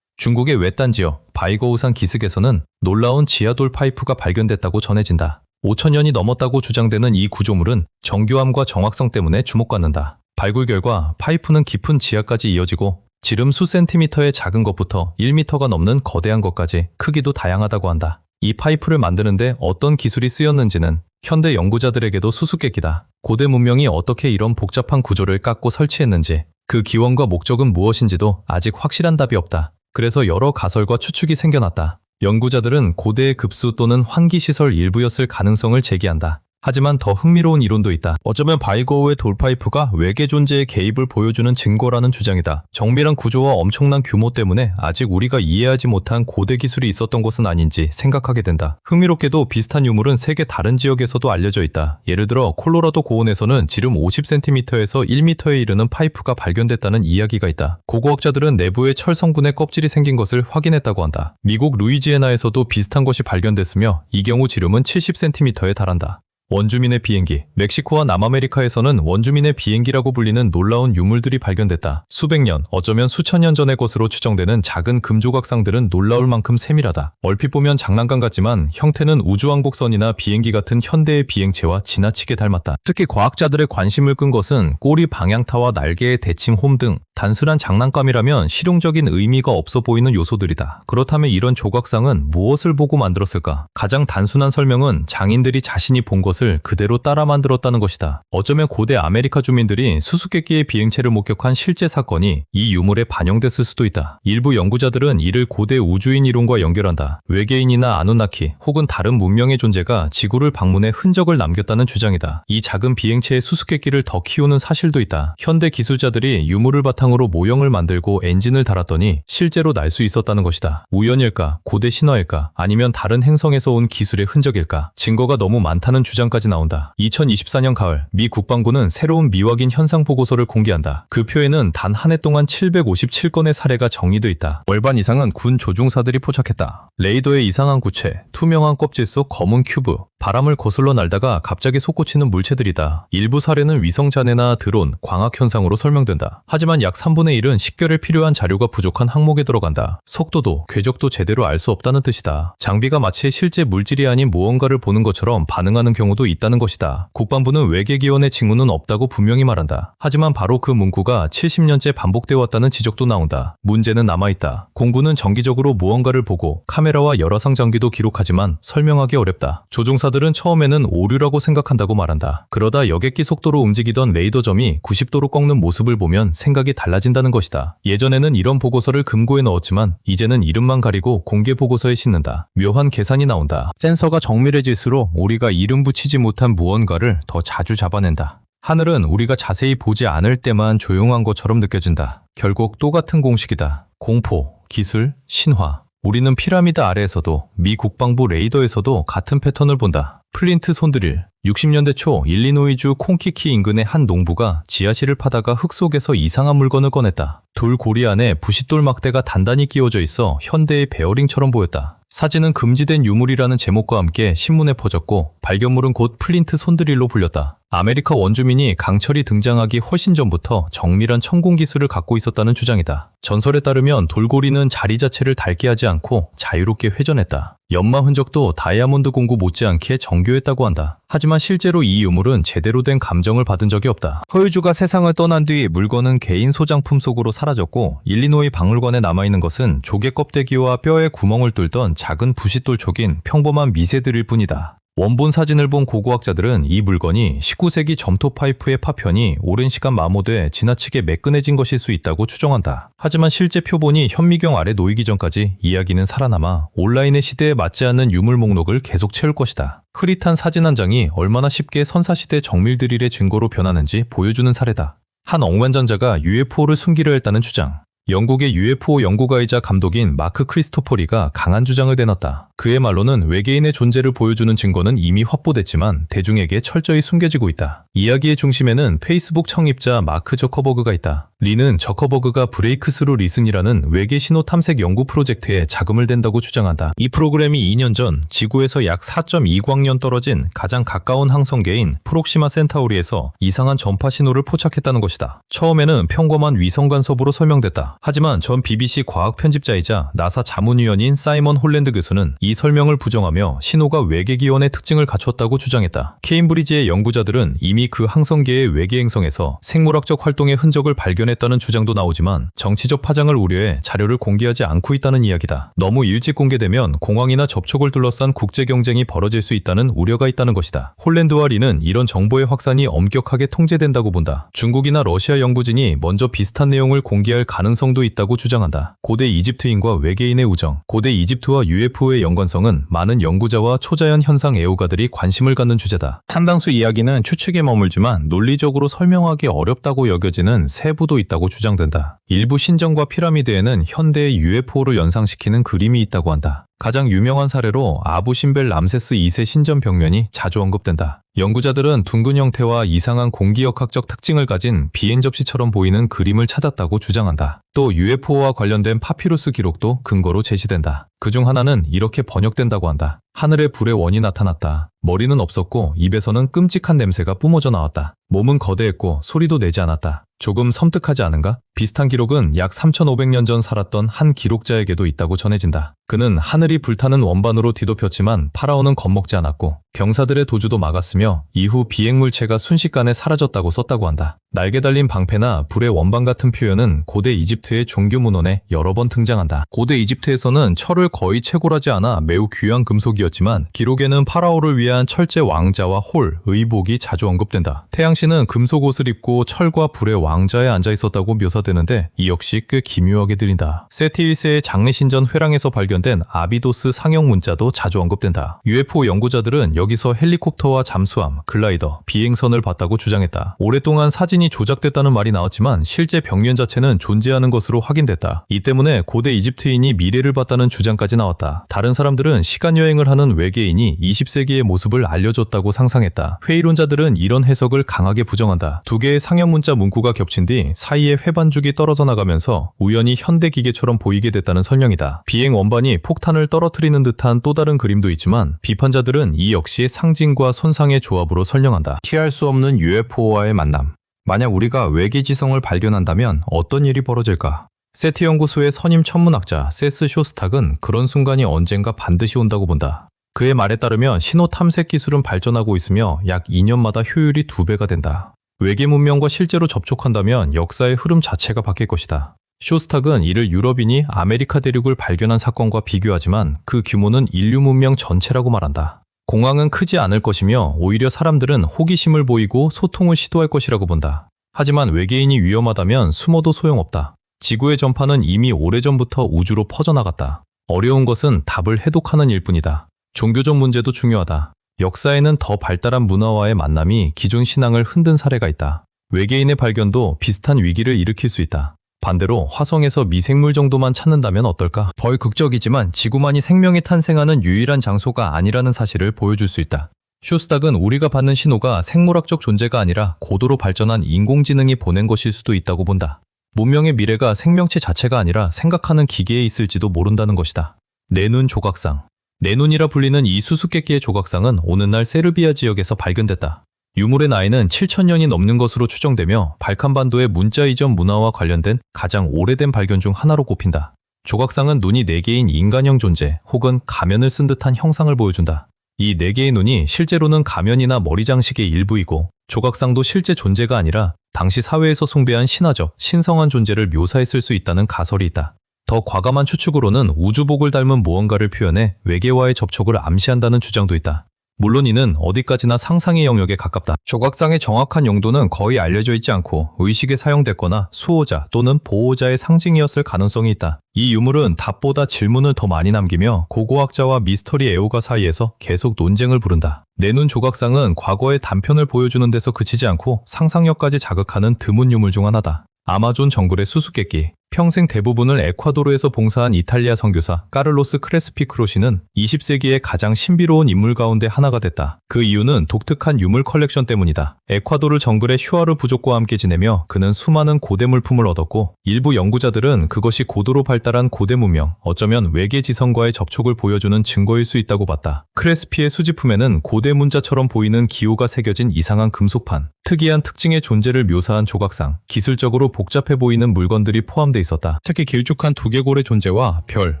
중국의 외딴 지역 바이거우산 기슭에서는 놀라운 지하돌 파이프가 발견됐다고 전해진다. 5천년이 넘었다고 주장되는 이 구조물은 정교함과 정확성 때문에 주목받는다. 발굴 결과 파이프는 깊은 지하까지 이어지고 지름 수 센티미터의 작은 것부터 1미터가 넘는 거대한 것까지 크기도 다양하다고 한다. 이 파이프를 만드는데 어떤 기술이 쓰였는지는 현대 연구자들에게도 수수께끼다. 고대 문명이 어떻게 이런 복잡한 구조를 깎고 설치했는지, 그 기원과 목적은 무엇인지도 아직 확실한 답이 없다. 그래서 여러 가설과 추측이 생겨났다. 연구자들은 고대의 급수 또는 환기시설 일부였을 가능성을 제기한다. 하지만 더 흥미로운 이론도 있다. 어쩌면 바이거우의 돌파이프가 외계 존재의 개입을 보여주는 증거라는 주장이다. 정밀한 구조와 엄청난 규모 때문에 아직 우리가 이해하지 못한 고대 기술이 있었던 것은 아닌지 생각하게 된다. 흥미롭게도 비슷한 유물은 세계 다른 지역에서도 알려져 있다. 예를 들어 콜로라도 고원에서는 지름 50cm에서 1m에 이르는 파이프가 발견됐다는 이야기가 있다. 고고학자들은 내부에 철 성분의 껍질이 생긴 것을 확인했다고 한다. 미국 루이지애나에서도 비슷한 것이 발견됐으며 이 경우 지름은 70cm에 달한다. 원주민의 비행기. 멕시코와 남아메리카에서는 원주민의 비행기라고 불리는 놀라운 유물들이 발견됐다. 수백 년, 어쩌면 수천 년 전의 것으로 추정되는 작은 금조각상들은 놀라울 만큼 세밀하다. 얼핏 보면 장난감 같지만 형태는 우주왕복선이나 비행기 같은 현대의 비행체와 지나치게 닮았다. 특히 과학자들의 관심을 끈 것은 꼬리 방향타와 날개의 대칭 홈 등 단순한 장난감이라면 실용적인 의미가 없어 보이는 요소들이다. 그렇다면 이런 조각상은 무엇을 보고 만들었을까? 가장 단순한 설명은 장인들이 자신이 본 것을 그대로 따라 만들었다는 것이다. 어쩌면 고대 아메리카 주민들이 수수께끼의 비행체를 목격한 실제 사건이 이 유물에 반영됐을 수도 있다. 일부 연구자들은 이를 고대 우주인 이론과 연결한다. 외계인이나 아누나키 혹은 다른 문명의 존재가 지구를 방문해 흔적을 남겼다는 주장이다. 이 작은 비행체의 수수께끼를 더 키우는 사실도 있다. 현대 기술자들이 유물을 바탕으로 모형을 만들고 엔진을 달았더니 실제로 날 수 있었다는 것이다. 우연일까? 고대 신화일까? 아니면 다른 행성에서 온 기술의 흔적일까? 증거가 너무 많다는 주장까지 나온다. 2024년 가을, 미 국방부는 새로운 미확인 현상 보고서를 공개한다. 그 표에는 단 한 해 동안 757건의 사례가 정의돼 있다. 월반 이상은 군 조종사들이 포착했다. 레이더의 이상한 구체, 투명한 껍질 속 검은 큐브, 바람을 거슬러 날다가 갑자기 솟구치는 물체들이다. 일부 사례는 위성잔해나 드론, 광학 현상으로 설명된다. 하지만 약 3분의 1은 식별에 필요한 자료가 부족한 항목에 들어간다. 속도도, 궤적도 제대로 알 수 없다는 뜻이다. 장비가 마치 실제 물질이 아닌 무언가를 보는 것처럼 반응하는 경우도 있다는 것이다. 국방부는 외계기원의 징후는 없다고 분명히 말한다. 하지만 바로 그 문구가 70년째 반복되어 왔다는 지적도 나온다. 문제는 남아있다. 공군은 정기적으로 무언가를 보고 카메라와 열화상 장비도 기록하지만 설명하기 어렵다. 조종사들은 처음에는 오류라고 생각한다고 말한다. 그러다 여객기 속도로 움직이던 레이더점이 90도로 꺾는 모습을 보면 생각이 달라진다는 것이다. 예전에는 이런 보고서를 금고에 넣었지만 이제는 이름만 가리고 공개 보고서에 싣는다. 묘한 계산이 나온다. 센서가 정밀해질수록 우리가 이름 붙이지 못한 무언가를 더 자주 잡아낸다. 하늘은 우리가 자세히 보지 않을 때만 조용한 것처럼 느껴진다. 결국 똑같은 공식이다. 공포, 기술, 신화. 우리는 피라미드 아래에서도 미 국방부 레이더에서도 같은 패턴을 본다. 플린트 손드릴, 60년대 초 일리노이주 콩키키 인근의 한 농부가 지하실을 파다가 흙 속에서 이상한 물건을 꺼냈다. 돌고리 안에 부싯돌 막대가 단단히 끼워져 있어 현대의 베어링처럼 보였다. 사진은 금지된 유물이라는 제목과 함께 신문에 퍼졌고 발견물은 곧 플린트 손드릴로 불렸다. 아메리카 원주민이 강철이 등장하기 훨씬 전부터 정밀한 천공 기술을 갖고 있었다는 주장이다. 전설에 따르면 돌고리는 자리 자체를 닳게 하지 않고 자유롭게 회전했다. 연마 흔적도 다이아몬드 공구 못지않게 정교했다고 한다. 하지만 실제로 이 유물은 제대로 된 감정을 받은 적이 없다. 소유주가 세상을 떠난 뒤 물건은 개인 소장품 속으로 사라졌고 일리노이 박물관에 남아있는 것은 조개 껍데기와 뼈에 구멍을 뚫던 작은 부싯돌 촉인 평범한 미세들일 뿐이다. 원본 사진을 본 고고학자들은 이 물건이 19세기 점토 파이프의 파편이 오랜 시간 마모돼 지나치게 매끈해진 것일 수 있다고 추정한다. 하지만 실제 표본이 현미경 아래 놓이기 전까지 이야기는 살아남아 온라인의 시대에 맞지 않는 유물 목록을 계속 채울 것이다. 흐릿한 사진 한 장이 얼마나 쉽게 선사시대 정밀 드릴의 증거로 변하는지 보여주는 사례다. 한 억만장자가 UFO를 숨기려 했다는 주장. 영국의 UFO 연구가이자 감독인 마크 크리스토퍼리가 강한 주장을 내놨다. 그의 말로는 외계인의 존재를 보여주는 증거는 이미 확보됐지만 대중에게 철저히 숨겨지고 있다. 이야기의 중심에는 페이스북 창립자 마크 저커버그가 있다. 리는 저커버그가 브레이크스루 리슨이라는 외계 신호 탐색 연구 프로젝트에 자금을 댄다고 주장한다. 이 프로그램이 2년 전 지구에서 약 4.2광년 떨어진 가장 가까운 항성계인 프록시마 센타우리에서 이상한 전파 신호를 포착했다는 것이다. 처음에는 평범한 위성 간섭으로 설명됐다. 하지만 전 BBC 과학 편집자이자 나사 자문위원인 사이먼 홀랜드 교수는 이 설명을 부정하며 신호가 외계 기원의 특징을 갖췄다고 주장했다. 케임브리지의 연구자들은 이미 그 항성계의 외계 행성에서 생물학적 활동의 흔적을 발견했다는 주장도 나오지만 정치적 파장을 우려해 자료를 공개하지 않고 있다는 이야기다. 너무 일찍 공개되면 공항이나 접촉을 둘러싼 국제 경쟁이 벌어질 수 있다는 우려가 있다는 것이다. 홀랜드와 리는 이런 정보의 확산이 엄격하게 통제된다고 본다. 중국이나 러시아 연구진이 먼저 비슷한 내용을 공개할 가능성도 있다고 주장한다. 고대 이집트인과 외계인의 우정. 고대 이집트와 UFO의 연관성은 많은 연구자와 초자연 현상 애호가들이 관심을 갖는 주제다. 상당수 이야기는 추측에 머물지만 논리적으로 설명하기 어렵다고 여겨지는 세부도 있다고 주장된다. 일부 신전과 피라미드에는 현대의 UFO를 연상시키는 그림이 있다고 한다. 가장 유명한 사례로 아부 신벨 람세스 2세 신전 벽면이 자주 언급된다. 연구자들은 둥근 형태와 이상한 공기역학적 특징을 가진 비행 접시처럼 보이는 그림을 찾았다고 주장한다. 또 UFO와 관련된 파피루스 기록도 근거로 제시된다. 그중 하나는 이렇게 번역된다고 한다. 하늘에 불의 원이 나타났다. 머리는 없었고 입에서는 끔찍한 냄새가 뿜어져 나왔다. 몸은 거대했고 소리도 내지 않았다. 조금 섬뜩하지 않은가? 비슷한 기록은 약 3,500년 전 살았던 한 기록자에게도 있다고 전해진다. 그는 하늘이 불타는 원반으로 뒤덮였지만 파라오는 겁먹지 않았고 병사들의 도주도 막았으며 이후 비행물체가 순식간에 사라졌다고 썼다고 한다. 날개 달린 방패나 불의 원반 같은 표현은 고대 이집트의 종교 문헌에 여러 번 등장한다. 고대 이집트에서는 철을 거의 채굴하지 않아 매우 귀한 금속이었지만 기록에는 파라오를 위한 철제 왕자와 홀, 의복이 자주 언급된다. 태양신은 금속 옷을 입고 철과 불의 왕자에 앉아 있었다고 묘사되는데 이 역시 꽤 기묘하게 들린다. 세티 1세의 장례신전 회랑에서 발견된 아비도스 상형 문자도 자주 언급된다. UFO 연구자들은 여기서 헬리콥터와 잠수함, 글라이더, 비행선을 봤다고 주장했다. 오랫동안 사진이 조작됐다는 말이 나왔지만 실제 벽면 자체는 존재하는 것으로 확인됐다. 이 때문에 고대 이집트인이 미래를 봤다는 주장까지 나왔다. 다른 사람들은 시간여행을 하는 외계인이 20세기의 모습을 알려줬다고 상상했다. 회의론자들은 이런 해석을 강하게 부정한다. 두 개의 상형 문자 문구가 겹친 뒤 사이에 회반죽이 떨어져 나가면서 우연히 현대 기계처럼 보이게 됐다는 설명이다. 비행 원반이 폭탄을 떨어뜨리는 듯한 또 다른 그림도 있지만 비판자들은 이 역시 상징과 손상의 조합으로 설명한다. 피할 수 없는 UFO와의 만남. 만약 우리가 외계 지성을 발견한다면 어떤 일이 벌어질까? 세티 연구소의 선임 천문학자 세스 쇼스탁은 그런 순간이 언젠가 반드시 온다고 본다. 그의 말에 따르면 신호 탐색 기술은 발전하고 있으며 약 2년마다 효율이 2배가 된다. 외계 문명과 실제로 접촉한다면 역사의 흐름 자체가 바뀔 것이다. 쇼스탁은 이를 유럽인이 아메리카 대륙을 발견한 사건과 비교하지만 그 규모는 인류 문명 전체라고 말한다. 공황은 크지 않을 것이며 오히려 사람들은 호기심을 보이고 소통을 시도할 것이라고 본다. 하지만 외계인이 위험하다면 숨어도 소용없다. 지구의 전파는 이미 오래전부터 우주로 퍼져나갔다. 어려운 것은 답을 해독하는 일뿐이다. 종교적 문제도 중요하다. 역사에는 더 발달한 문화와의 만남이 기존 신앙을 흔든 사례가 있다. 외계인의 발견도 비슷한 위기를 일으킬 수 있다. 반대로 화성에서 미생물 정도만 찾는다면 어떨까? 덜 극적이지만 지구만이 생명이 탄생하는 유일한 장소가 아니라는 사실을 보여줄 수 있다. 슈스닥은 우리가 받는 신호가 생물학적 존재가 아니라 고도로 발전한 인공지능이 보낸 것일 수도 있다고 본다. 문명의 미래가 생명체 자체가 아니라 생각하는 기계에 있을지도 모른다는 것이다. 내 눈 조각상. 내 눈이라 불리는 이 수수께끼의 조각상은 오늘날 세르비아 지역에서 발견됐다. 유물의 나이는 7,000년이 넘는 것으로 추정되며 발칸반도의 문자 이전 문화와 관련된 가장 오래된 발견 중 하나로 꼽힌다. 조각상은 눈이 4개인 인간형 존재 혹은 가면을 쓴 듯한 형상을 보여준다. 이 4개의 눈이 실제로는 가면이나 머리 장식의 일부이고 조각상도 실제 존재가 아니라 당시 사회에서 숭배한 신화적, 신성한 존재를 묘사했을 수 있다는 가설이 있다. 더 과감한 추측으로는 우주복을 닮은 무언가를 표현해 외계와의 접촉을 암시한다는 주장도 있다. 물론 이는 어디까지나 상상의 영역에 가깝다. 조각상의 정확한 용도는 거의 알려져 있지 않고 의식에 사용됐거나 수호자 또는 보호자의 상징이었을 가능성이 있다. 이 유물은 답보다 질문을 더 많이 남기며 고고학자와 미스터리 애호가 사이에서 계속 논쟁을 부른다. 내 눈 조각상은 과거의 단편을 보여주는 데서 그치지 않고 상상력까지 자극하는 드문 유물 중 하나다. 아마존 정글의 수수께끼. 평생 대부분을 에콰도르에서 봉사한 이탈리아 선교사 까를로스 크레스피 크로시는 20세기의 가장 신비로운 인물 가운데 하나가 됐다. 그 이유는 독특한 유물 컬렉션 때문이다. 에콰도르 정글의 슈아르 부족과 함께 지내며 그는 수많은 고대 물품을 얻었고 일부 연구자들은 그것이 고도로 발달한 고대 문명, 어쩌면 외계 지성과의 접촉을 보여주는 증거일 수 있다고 봤다. 크레스피의 수집품에는 고대 문자처럼 보이는 기호가 새겨진 이상한 금속판, 특이한 특징의 존재를 묘사한 조각상, 기술적으로 복잡해 보이는 물건들이 포함되어 있었다. 특히 길쭉한 두개골의 존재와 별,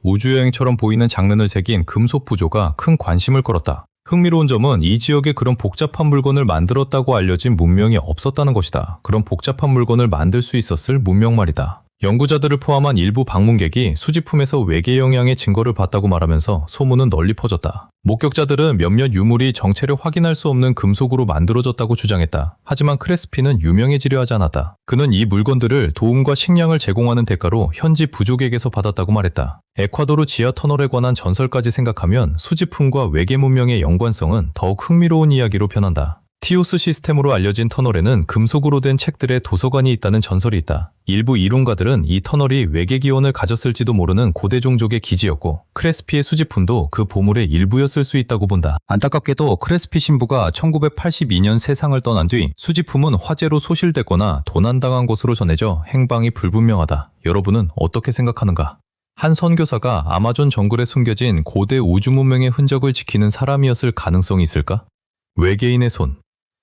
우주여행처럼 보이는 장면을 새긴 금속 부조가 큰 관심을 끌었다. 흥미로운 점은 이 지역에 그런 복잡한 물건을 만들었다고 알려진 문명이 없었다는 것이다. 그런 복잡한 물건을 만들 수 있었을 문명 말이다. 연구자들을 포함한 일부 방문객이 수집품에서 외계 영향의 증거를 봤다고 말하면서 소문은 널리 퍼졌다. 목격자들은 몇몇 유물이 정체를 확인할 수 없는 금속으로 만들어졌다고 주장했다. 하지만 크레스피는 유명해지려 하지 않았다. 그는 이 물건들을 도움과 식량을 제공하는 대가로 현지 부족에게서 받았다고 말했다. 에콰도르 지하 터널에 관한 전설까지 생각하면 수집품과 외계 문명의 연관성은 더욱 흥미로운 이야기로 변한다. 티오스 시스템으로 알려진 터널에는 금속으로 된 책들의 도서관이 있다는 전설이 있다. 일부 이론가들은 이 터널이 외계 기원을 가졌을지도 모르는 고대 종족의 기지였고 크레스피의 수집품도 그 보물의 일부였을 수 있다고 본다. 안타깝게도 크레스피 신부가 1982년 세상을 떠난 뒤 수집품은 화재로 소실됐거나 도난당한 것으로 전해져 행방이 불분명하다. 여러분은 어떻게 생각하는가? 한 선교사가 아마존 정글에 숨겨진 고대 우주 문명의 흔적을 지키는 사람이었을 가능성이 있을까? 외계인의 손.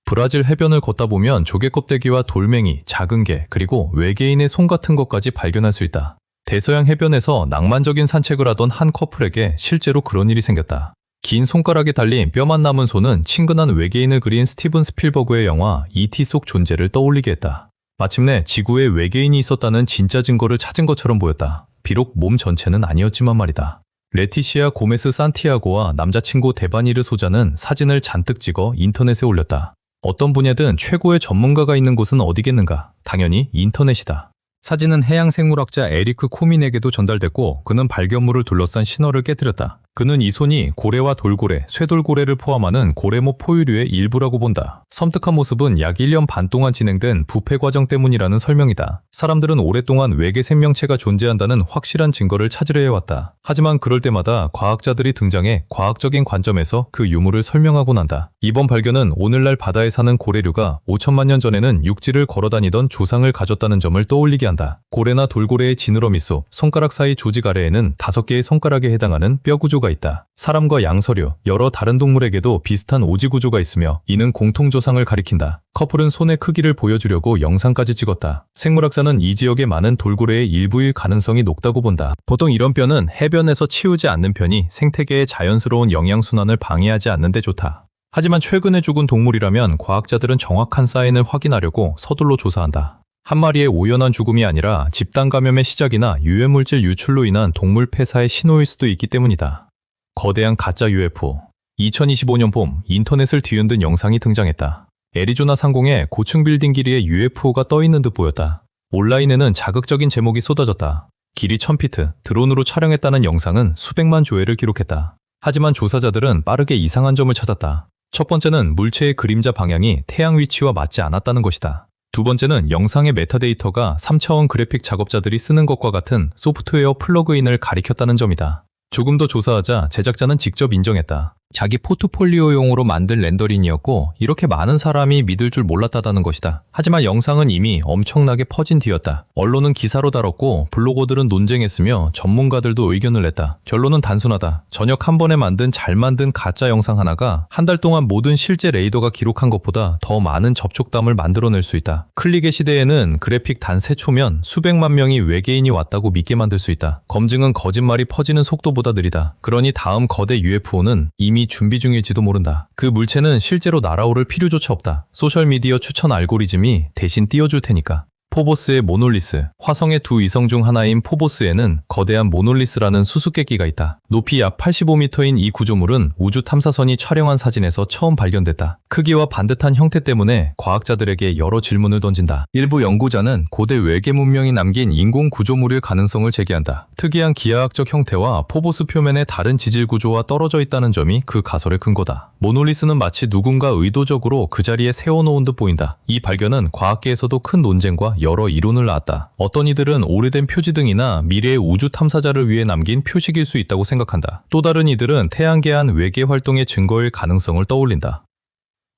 브라질 해변을 걷다 보면 조개 껍데기와 돌멩이, 작은 개, 그리고 외계인의 손 같은 것까지 발견할 수 있다. 대서양 해변에서 낭만적인 산책을 하던 한 커플에게 실제로 그런 일이 생겼다. 긴 손가락에 달린 뼈만 남은 손은 친근한 외계인을 그린 스티븐 스필버그의 영화 E.T. 속 존재를 떠올리게 했다. 마침내 지구에 외계인이 있었다는 진짜 증거를 찾은 것처럼 보였다. 비록 몸 전체는 아니었지만 말이다. 레티시아 고메스 산티아고와 남자친구 데바니르 소자는 사진을 잔뜩 찍어 인터넷에 올렸다. 어떤 분야든 최고의 전문가가 있는 곳은 어디겠는가? 당연히 인터넷이다. 사진은 해양 생물학자 에리크 코민에게도 전달됐고 그는 발견물을 둘러싼 신화를 깨뜨렸다. 그는 이 손이 고래와 돌고래, 쇠돌고래를 포함하는 고래모 포유류의 일부라고 본다. 섬뜩한 모습은 약 1년 반 동안 진행된 부패 과정 때문이라는 설명이다. 사람들은 오랫동안 외계 생명체가 존재한다는 확실한 증거를 찾으려 해왔다. 하지만 그럴 때마다 과학자들이 등장해 과학적인 관점에서 그 유물을 설명하곤 한다. 이번 발견은 오늘날 바다에 사는 고래류가 5천만 년 전에는 육지를 걸어다니던 조상을 가졌다는 점을 떠올리게 한다. 고래나 돌고래의 지느러미 속 손가락 사이 조직 아래에는 5개의 손가락에 해당하는 뼈 구조가 있다. 사람과 양서류, 여러 다른 동물에게도 비슷한 오지 구조가 있으며 이는 공통조상을 가리킨다. 커플은 손의 크기를 보여주려고 영상까지 찍었다. 생물학자는 이 지역에 많은 돌고래의 일부일 가능성이 높다고 본다. 보통 이런 뼈는 해변에서 치우지 않는 편이 생태계의 자연스러운 영양순환을 방해하지 않는 데 좋다. 하지만 최근에 죽은 동물이라면 과학자들은 정확한 사인을 확인하려고 서둘러 조사한다. 한 마리의 우연한 죽음이 아니라 집단 감염의 시작이나 유해물질 유출로 인한 동물 폐사의 신호일 수도 있기 때문이다. 거대한 가짜 UFO. 2025년 봄 인터넷을 뒤흔든 영상이 등장했다. 애리조나 상공에 고층 빌딩 길이에 UFO가 떠있는 듯 보였다. 온라인에는 자극적인 제목이 쏟아졌다. 길이 1000피트, 드론으로 촬영했다는 영상은 수백만 조회를 기록했다. 하지만 조사자들은 빠르게 이상한 점을 찾았다. 첫 번째는 물체의 그림자 방향이 태양 위치와 맞지 않았다는 것이다. 두 번째는 영상의 메타데이터가 3차원 그래픽 작업자들이 쓰는 것과 같은 소프트웨어 플러그인을 가리켰다는 점이다. 조금 더 조사하자 제작자는 직접 인정했다. 자기 포트폴리오용으로 만든 렌더링이었고 이렇게 많은 사람이 믿을 줄 몰랐다는 것이다. 하지만 영상은 이미 엄청나게 퍼진 뒤였다. 언론은 기사로 다뤘고 블로거들은 논쟁했으며 전문가들도 의견을 냈다. 결론은 단순하다. 저녁 한 번에 만든 잘 만든 가짜 영상 하나가 한 달 동안 모든 실제 레이더가 기록한 것보다 더 많은 접촉담을 만들어낼 수 있다. 클릭의 시대에는 그래픽 단 3초면 수백만 명이 외계인이 왔다고 믿게 만들 수 있다. 검증은 거짓말이 퍼지는 속도보다 느리다. 그러니 다음 거대 UFO는 이미 준비 중일지도 모른다. 그 물체는 실제로 날아오를 필요조차 없다. 소셜미디어 추천 알고리즘이 대신 띄워줄 테니까. 포보스의 모놀리스. 화성의 두 위성 중 하나인 포보스에는 거대한 모놀리스라는 수수께끼가 있다. 높이 약 85m인 이 구조물은 우주 탐사선이 촬영한 사진에서 처음 발견됐다. 크기와 반듯한 형태 때문에 과학자들에게 여러 질문을 던진다. 일부 연구자는 고대 외계 문명이 남긴 인공 구조물일 가능성을 제기한다. 특이한 기하학적 형태와 포보스 표면의 다른 지질 구조와 떨어져 있다는 점이 그 가설의 근거다. 모놀리스는 마치 누군가 의도적으로 그 자리에 세워놓은 듯 보인다. 이 발견은 과학계에서도 큰 논쟁과 여러 이론을 낳았다. 어떤 이들은 오래된 표지등이나 미래의 우주 탐사자를 위해 남긴 표식일 수 있다고 생각한다. 또 다른 이들은 태양계 안 외계 활동의 증거일 가능성을 떠올린다.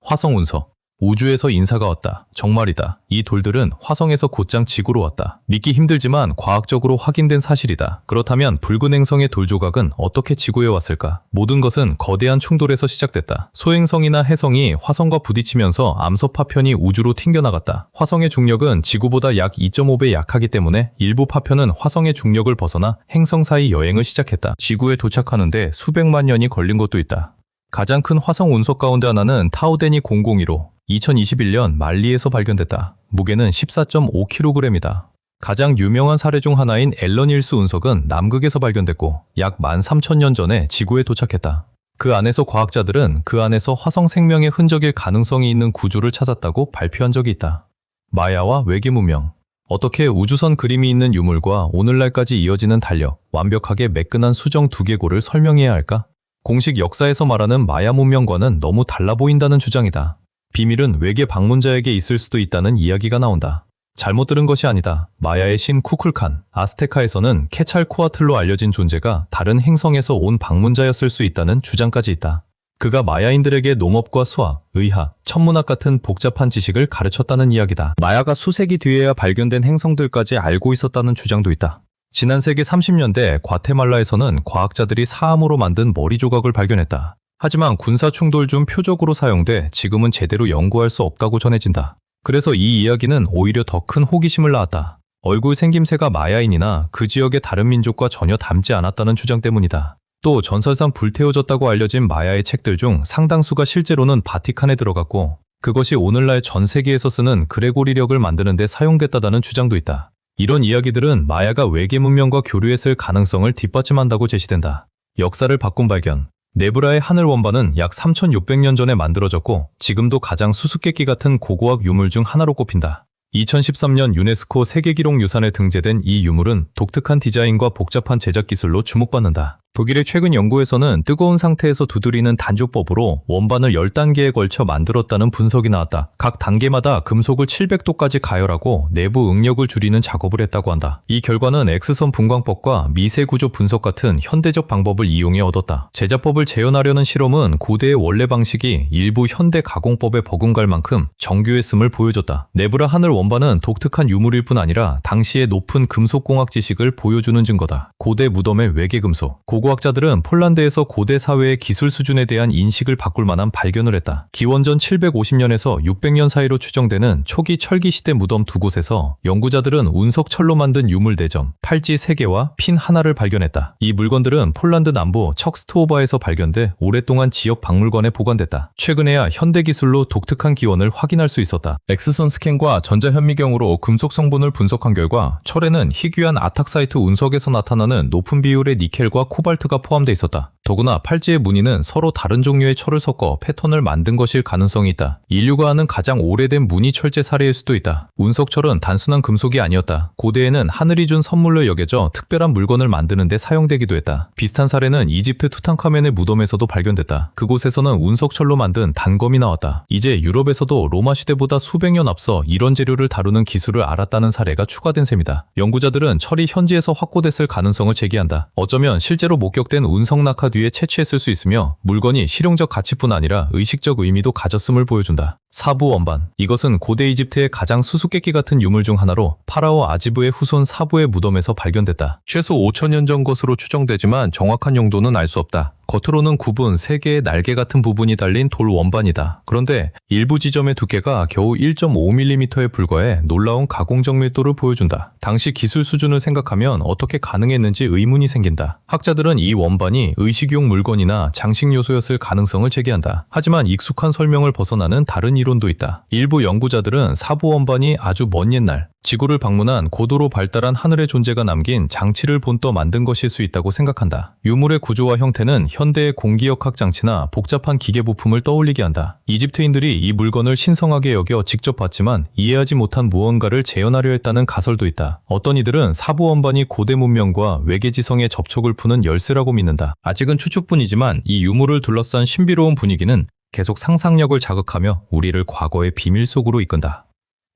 화성 운석. 우주에서 인사가 왔다. 정말이다. 이 돌들은 화성에서 곧장 지구로 왔다. 믿기 힘들지만 과학적으로 확인된 사실이다. 그렇다면 붉은 행성의 돌 조각은 어떻게 지구에 왔을까? 모든 것은 거대한 충돌에서 시작됐다. 소행성이나 해성이 화성과 부딪히면서 암석 파편이 우주로 튕겨나갔다. 화성의 중력은 지구보다 약 2.5배 약하기 때문에 일부 파편은 화성의 중력을 벗어나 행성 사이 여행을 시작했다. 지구에 도착하는데 수백만 년이 걸린 것도 있다. 가장 큰 화성 운석 가운데 하나는 타우데니 001호. 2021년 말리에서 발견됐다. 무게는 14.5kg이다. 가장 유명한 사례 중 하나인 앨런 힐스 운석은 남극에서 발견됐고 약 13,000년 전에 지구에 도착했다. 그 안에서 과학자들은 그 안에서 화성 생명의 흔적일 가능성이 있는 구조를 찾았다고 발표한 적이 있다. 마야와 외계 문명. 어떻게 우주선 그림이 있는 유물과 오늘날까지 이어지는 달력, 완벽하게 매끈한 수정 두개골을 설명해야 할까? 공식 역사에서 말하는 마야 문명과는 너무 달라 보인다는 주장이다. 비밀은 외계 방문자에게 있을 수도 있다는 이야기가 나온다. 잘못 들은 것이 아니다. 마야의 신 쿠쿨칸, 아스테카에서는 케찰코아틀로 알려진 존재가 다른 행성에서 온 방문자였을 수 있다는 주장까지 있다. 그가 마야인들에게 농업과 수학, 의학, 천문학 같은 복잡한 지식을 가르쳤다는 이야기다. 마야가 수세기 뒤에야 발견된 행성들까지 알고 있었다는 주장도 있다. 지난 세기 30년대 과테말라에서는 과학자들이 사암으로 만든 머리 조각을 발견했다. 하지만 군사 충돌 중 표적으로 사용돼 지금은 제대로 연구할 수 없다고 전해진다. 그래서 이 이야기는 오히려 더 큰 호기심을 낳았다. 얼굴 생김새가 마야인이나 그 지역의 다른 민족과 전혀 닮지 않았다는 주장 때문이다. 또 전설상 불태워졌다고 알려진 마야의 책들 중 상당수가 실제로는 바티칸에 들어갔고 그것이 오늘날 전 세계에서 쓰는 그레고리력을 만드는 데 사용됐다는 주장도 있다. 이런 이야기들은 마야가 외계 문명과 교류했을 가능성을 뒷받침한다고 제시된다. 역사를 바꾼 발견. 네브라의 하늘 원반은 약 3,600년 전에 만들어졌고 지금도 가장 수수께끼 같은 고고학 유물 중 하나로 꼽힌다. 2013년 유네스코 세계기록 유산에 등재된 이 유물은 독특한 디자인과 복잡한 제작 기술로 주목받는다. 독일의 최근 연구에서는 뜨거운 상태에서 두드리는 단조법으로 원반을 10단계에 걸쳐 만들었다는 분석이 나왔다. 각 단계마다 금속을 700도까지 가열하고 내부 응력을 줄이는 작업을 했다고 한다. 이 결과는 X선 분광법과 미세구조 분석 같은 현대적 방법을 이용해 얻었다. 제작법을 재현하려는 실험은 고대의 원래 방식이 일부 현대 가공법에 버금갈 만큼 정교했음을 보여줬다. 네브라 하늘 원반은 독특한 유물일 뿐 아니라 당시의 높은 금속공학 지식을 보여주는 증거다. 고대 무덤의 외계금속. 고고학자들은 폴란드에서 고대 사회의 기술 수준에 대한 인식을 바꿀 만한 발견을 했다. 기원전 750년에서 600년 사이로 추정되는 초기 철기 시대 무덤 두 곳에서 연구자들은 운석철로 만든 유물 4점, 팔찌 3개와 핀 하나를 발견했다. 이 물건들은 폴란드 남부 척스토오바에서 발견돼 오랫동안 지역 박물관에 보관됐다. 최근에야 현대 기술로 독특한 기원을 확인할 수 있었다. 엑스선 스캔과 전자현미경으로 금속 성분을 분석한 결과 철에는 희귀한 아탁사이트 운석에서 나타나는 높은 비율의 니켈과 코발트가 포함되어 있었다. 더구나 팔찌의 무늬는 서로 다른 종류의 철을 섞어 패턴을 만든 것일 가능성이 있다. 인류가 아는 가장 오래된 무늬 철제 사례일 수도 있다. 운석철은 단순한 금속이 아니었다. 고대에는 하늘이 준 선물로 여겨져 특별한 물건을 만드는 데 사용되기도 했다. 비슷한 사례는 이집트 투탕카멘의 무덤에서도 발견됐다. 그곳에서는 운석철로 만든 단검이 나왔다. 이제 유럽에서도 로마 시대보다 수백 년 앞서 이런 재료를 다루는 기술을 알았다는 사례가 추가된 셈이다. 연구자들은 철이 현지에서 확보됐을 가능성을 제기한다. 어쩌면 실제로 목격된 운석 낙하 뒤에 채취했을 수 있으며 물건이 실용적 가치뿐 아니라 의식적 의미도 가졌음을 보여준다. 사부 원반. 이것은 고대 이집트의 가장 수수께끼 같은 유물 중 하나로 파라오 아지브의 후손 사부의 무덤에서 발견됐다. 최소 5천년 전 것으로 추정되지만 정확한 용도는 알 수 없다. 겉으로는 굽은 3개의 날개 같은 부분이 달린 돌 원반이다. 그런데 일부 지점의 두께가 겨우 1.5mm에 불과해 놀라운 가공적 밀도를 보여준다. 당시 기술 수준을 생각하면 어떻게 가능했는지 의문이 생긴다. 학자들은 이 원반이 의식용 물건이나 장식 요소였을 가능성을 제기한다. 하지만 익숙한 설명을 벗어나는 다른 이론도 있다. 일부 연구자들은 사부 원반이 아주 먼 옛날 지구를 방문한 고도로 발달한 하늘의 존재가 남긴 장치를 본떠 만든 것일 수 있다고 생각한다. 유물의 구조와 형태는 현대의 공기역학 장치나 복잡한 기계 부품을 떠올리게 한다. 이집트인들이 이 물건을 신성하게 여겨 직접 봤지만 이해하지 못한 무언가를 재현하려 했다는 가설도 있다. 어떤 이들은 사부 원반이 고대 문명과 외계지성의 접촉을 푸는 열쇠라고 믿는다. 아직은 추측뿐이지만 이 유물을 둘러싼 신비로운 분위기는 계속 상상력을 자극하며 우리를 과거의 비밀 속으로 이끈다.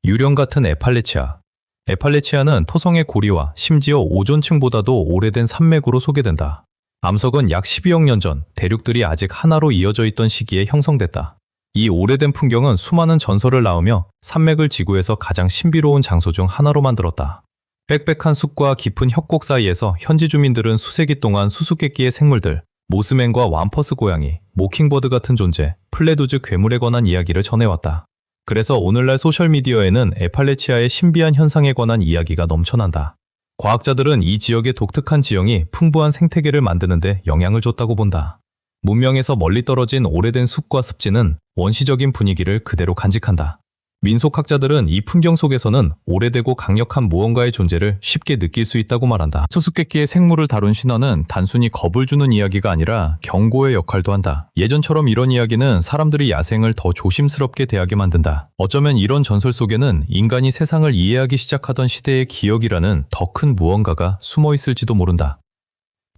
유령 같은 에팔레치아. 에팔레치아는 토성의 고리와 심지어 오존층보다도 오래된 산맥으로 소개된다. 암석은 약 12억 년 전 대륙들이 아직 하나로 이어져 있던 시기에 형성됐다. 이 오래된 풍경은 수많은 전설을 낳으며 산맥을 지구에서 가장 신비로운 장소 중 하나로 만들었다. 빽빽한 숲과 깊은 협곡 사이에서 현지 주민들은 수세기 동안 수수께끼의 생물들, 모스맨과 왬퍼스 고양이, 모킹버드 같은 존재, 플레두즈 괴물에 관한 이야기를 전해왔다. 그래서 오늘날 소셜미디어에는 에팔레치아의 신비한 현상에 관한 이야기가 넘쳐난다. 과학자들은 이 지역의 독특한 지형이 풍부한 생태계를 만드는데 영향을 줬다고 본다. 문명에서 멀리 떨어진 오래된 숲과 습지는 원시적인 분위기를 그대로 간직한다. 민속학자들은 이 풍경 속에서는 오래되고 강력한 무언가의 존재를 쉽게 느낄 수 있다고 말한다. 수수께끼의 생물을 다룬 신화는 단순히 겁을 주는 이야기가 아니라 경고의 역할도 한다. 예전처럼 이런 이야기는 사람들이 야생을 더 조심스럽게 대하게 만든다. 어쩌면 이런 전설 속에는 인간이 세상을 이해하기 시작하던 시대의 기억이라는 더 큰 무언가가 숨어 있을지도 모른다.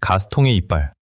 가스통의 이빨.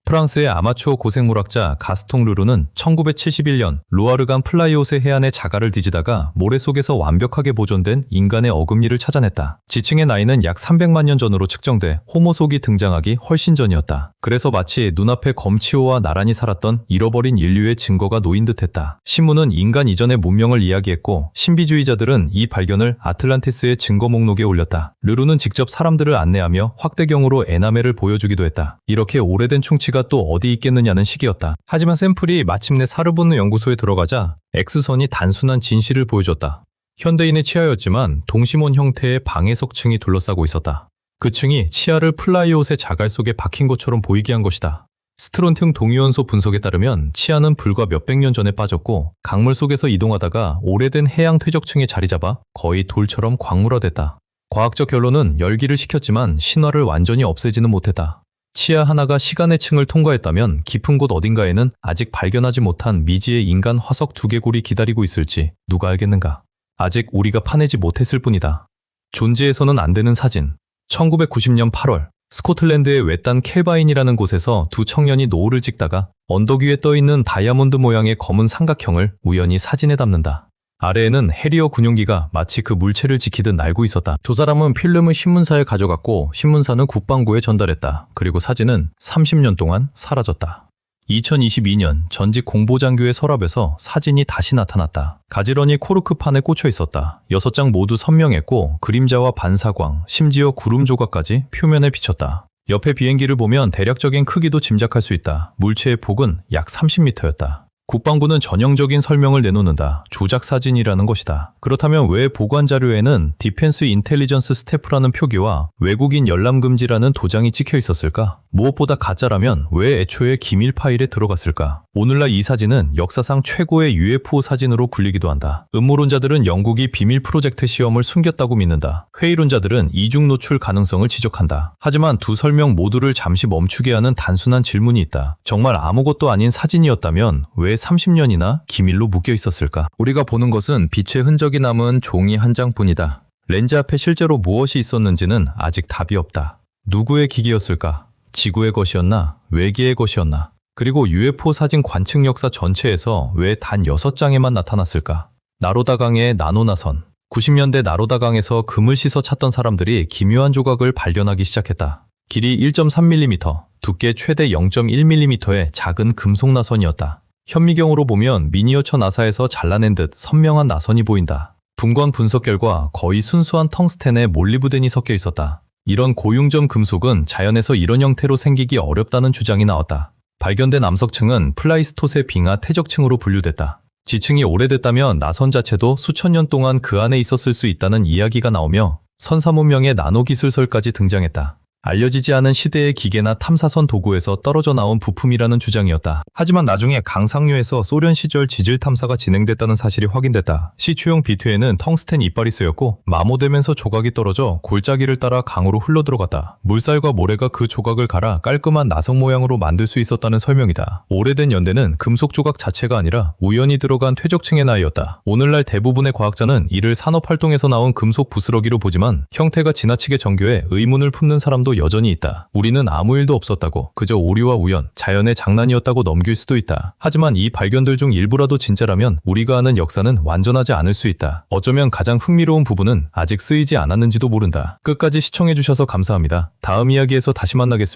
프랑스의 아마추어 고생물학자 가스통 르루는 1971년 루아르강 플라이오세 해안의 자갈을 뒤지다가 모래 속에서 완벽하게 보존된 인간의 어금니를 찾아냈다. 지층의 나이는 약 300만 년 전으로 측정돼 호모속이 등장하기 훨씬 전이었다. 그래서 마치 눈앞에 검치호와 나란히 살았던 잃어버린 인류의 증거가 놓인 듯했다. 신문은 인간 이전의 문명을 이야기했고 신비주의자들은 이 발견을 아틀란티스의 증거 목록에 올렸다. 르루는 직접 사람들을 안내하며 확대경으로 에나멜을 보여주기도 했다. 이렇게 오래된 충치가 또 어디 있겠느냐는 시기였다. 하지만 샘플이 마침내 사르보느 연구소에 들어가자 X선이 단순한 진실을 보여줬다. 현대인의 치아였지만 동심원 형태의 방해석층이 둘러싸고 있었다. 그 층이 치아를 플라이옷의 자갈 속에 박힌 것처럼 보이게 한 것이다. 스트론튬 동위원소 분석에 따르면 치아는 불과 몇백 년 전에 빠졌고 강물 속에서 이동하다가 오래된 해양 퇴적층에 자리 잡아 거의 돌처럼 광물화됐다. 과학적 결론은 열기를 식혔지만 신화를 완전히 없애지는 못했다. 치아 하나가 시간의 층을 통과했다면 깊은 곳 어딘가에는 아직 발견하지 못한 미지의 인간 화석 두개골이 기다리고 있을지 누가 알겠는가. 아직 우리가 파내지 못했을 뿐이다. 존재해서는 안 되는 사진. 1990년 8월 스코틀랜드의 외딴 켈바인이라는 곳에서 두 청년이 노을을 찍다가 언덕 위에 떠있는 다이아몬드 모양의 검은 삼각형을 우연히 사진에 담는다. 아래에는 해리어 군용기가 마치 그 물체를 지키듯 날고 있었다. 두 사람은 필름을 신문사에 가져갔고 신문사는 국방부에 전달했다. 그리고 사진은 30년 동안 사라졌다. 2022년 전직 공보장교의 서랍에서 사진이 다시 나타났다. 가지런히 코르크판에 꽂혀 있었다. 6장 모두 선명했고 그림자와 반사광, 심지어 구름 조각까지 표면에 비쳤다. 옆에 비행기를 보면 대략적인 크기도 짐작할 수 있다. 물체의 폭은 약 30m였다. 국방부는 전형적인 설명을 내놓는다. 조작 사진이라는 것이다. 그렇다면 왜 보관 자료에는 디펜스 인텔리전스 스태프라는 표기와 외국인 열람 금지라는 도장이 찍혀 있었을까? 무엇보다 가짜라면 왜 애초에 기밀 파일에 들어갔을까? 오늘날 이 사진은 역사상 최고의 UFO 사진으로 불리기도 한다. 음모론자들은 영국이 비밀 프로젝트 시험을 숨겼다고 믿는다. 회의론자들은 이중 노출 가능성을 지적한다. 하지만 두 설명 모두를 잠시 멈추게 하는 단순한 질문이 있다. 정말 아무것도 아닌 사진이었다면 왜 30년이나 기밀로 묶여 있었을까? 우리가 보는 것은 빛의 흔적이 남은 종이 한 장뿐이다. 렌즈 앞에 실제로 무엇이 있었는지는 아직 답이 없다. 누구의 기기였을까? 지구의 것이었나? 외계의 것이었나? 그리고 UFO 사진 관측 역사 전체에서 왜 단 6장에만 나타났을까? 나로다강의 나노나선. 90년대 나로다강에서 금을 씻어 찾던 사람들이 기묘한 조각을 발견하기 시작했다. 길이 1.3mm, 두께 최대 0.1mm의 작은 금속 나선이었다. 현미경으로 보면 미니어처 나사에서 잘라낸 듯 선명한 나선이 보인다. 분광 분석 결과 거의 순수한 텅스텐에 몰리브덴이 섞여 있었다. 이런 고융점 금속은 자연에서 이런 형태로 생기기 어렵다는 주장이 나왔다. 발견된 암석층은 플라이스토세 빙하 퇴적층으로 분류됐다. 지층이 오래됐다면 나선 자체도 수천 년 동안 그 안에 있었을 수 있다는 이야기가 나오며 선사문명의 나노기술설까지 등장했다. 알려지지 않은 시대의 기계나 탐사선 도구에서 떨어져 나온 부품이라는 주장이었다. 하지만 나중에 강상류에서 소련 시절 지질 탐사가 진행됐다는 사실이 확인됐다. 시추용 비트에는 텅스텐 이빨이 쓰였고 마모되면서 조각이 떨어져 골짜기를 따라 강으로 흘러들어갔다. 물살과 모래가 그 조각을 갈아 깔끔한 나성 모양으로 만들 수 있었다는 설명이다. 오래된 연대는 금속 조각 자체가 아니라 우연히 들어간 퇴적층의 나이였다. 오늘날 대부분의 과학자는 이를 산업활동에서 나온 금속 부스러기로 보지만 형태가 지나치게 정교해 의문을 품는 사람도 여전히 있다. 우리는 아무 일도 없었다고, 그저 오류와 우연, 자연의 장난이었다고 넘길 수도 있다. 하지만 이 발견들 중 일부라도 진짜라면 우리가 아는 역사는 완전하지 않을 수 있다. 어쩌면 가장 흥미로운 부분은 아직 쓰이지 않았는지도 모른다. 끝까지 시청해주셔서 감사합니다. 다음 이야기에서 다시 만나겠습니다.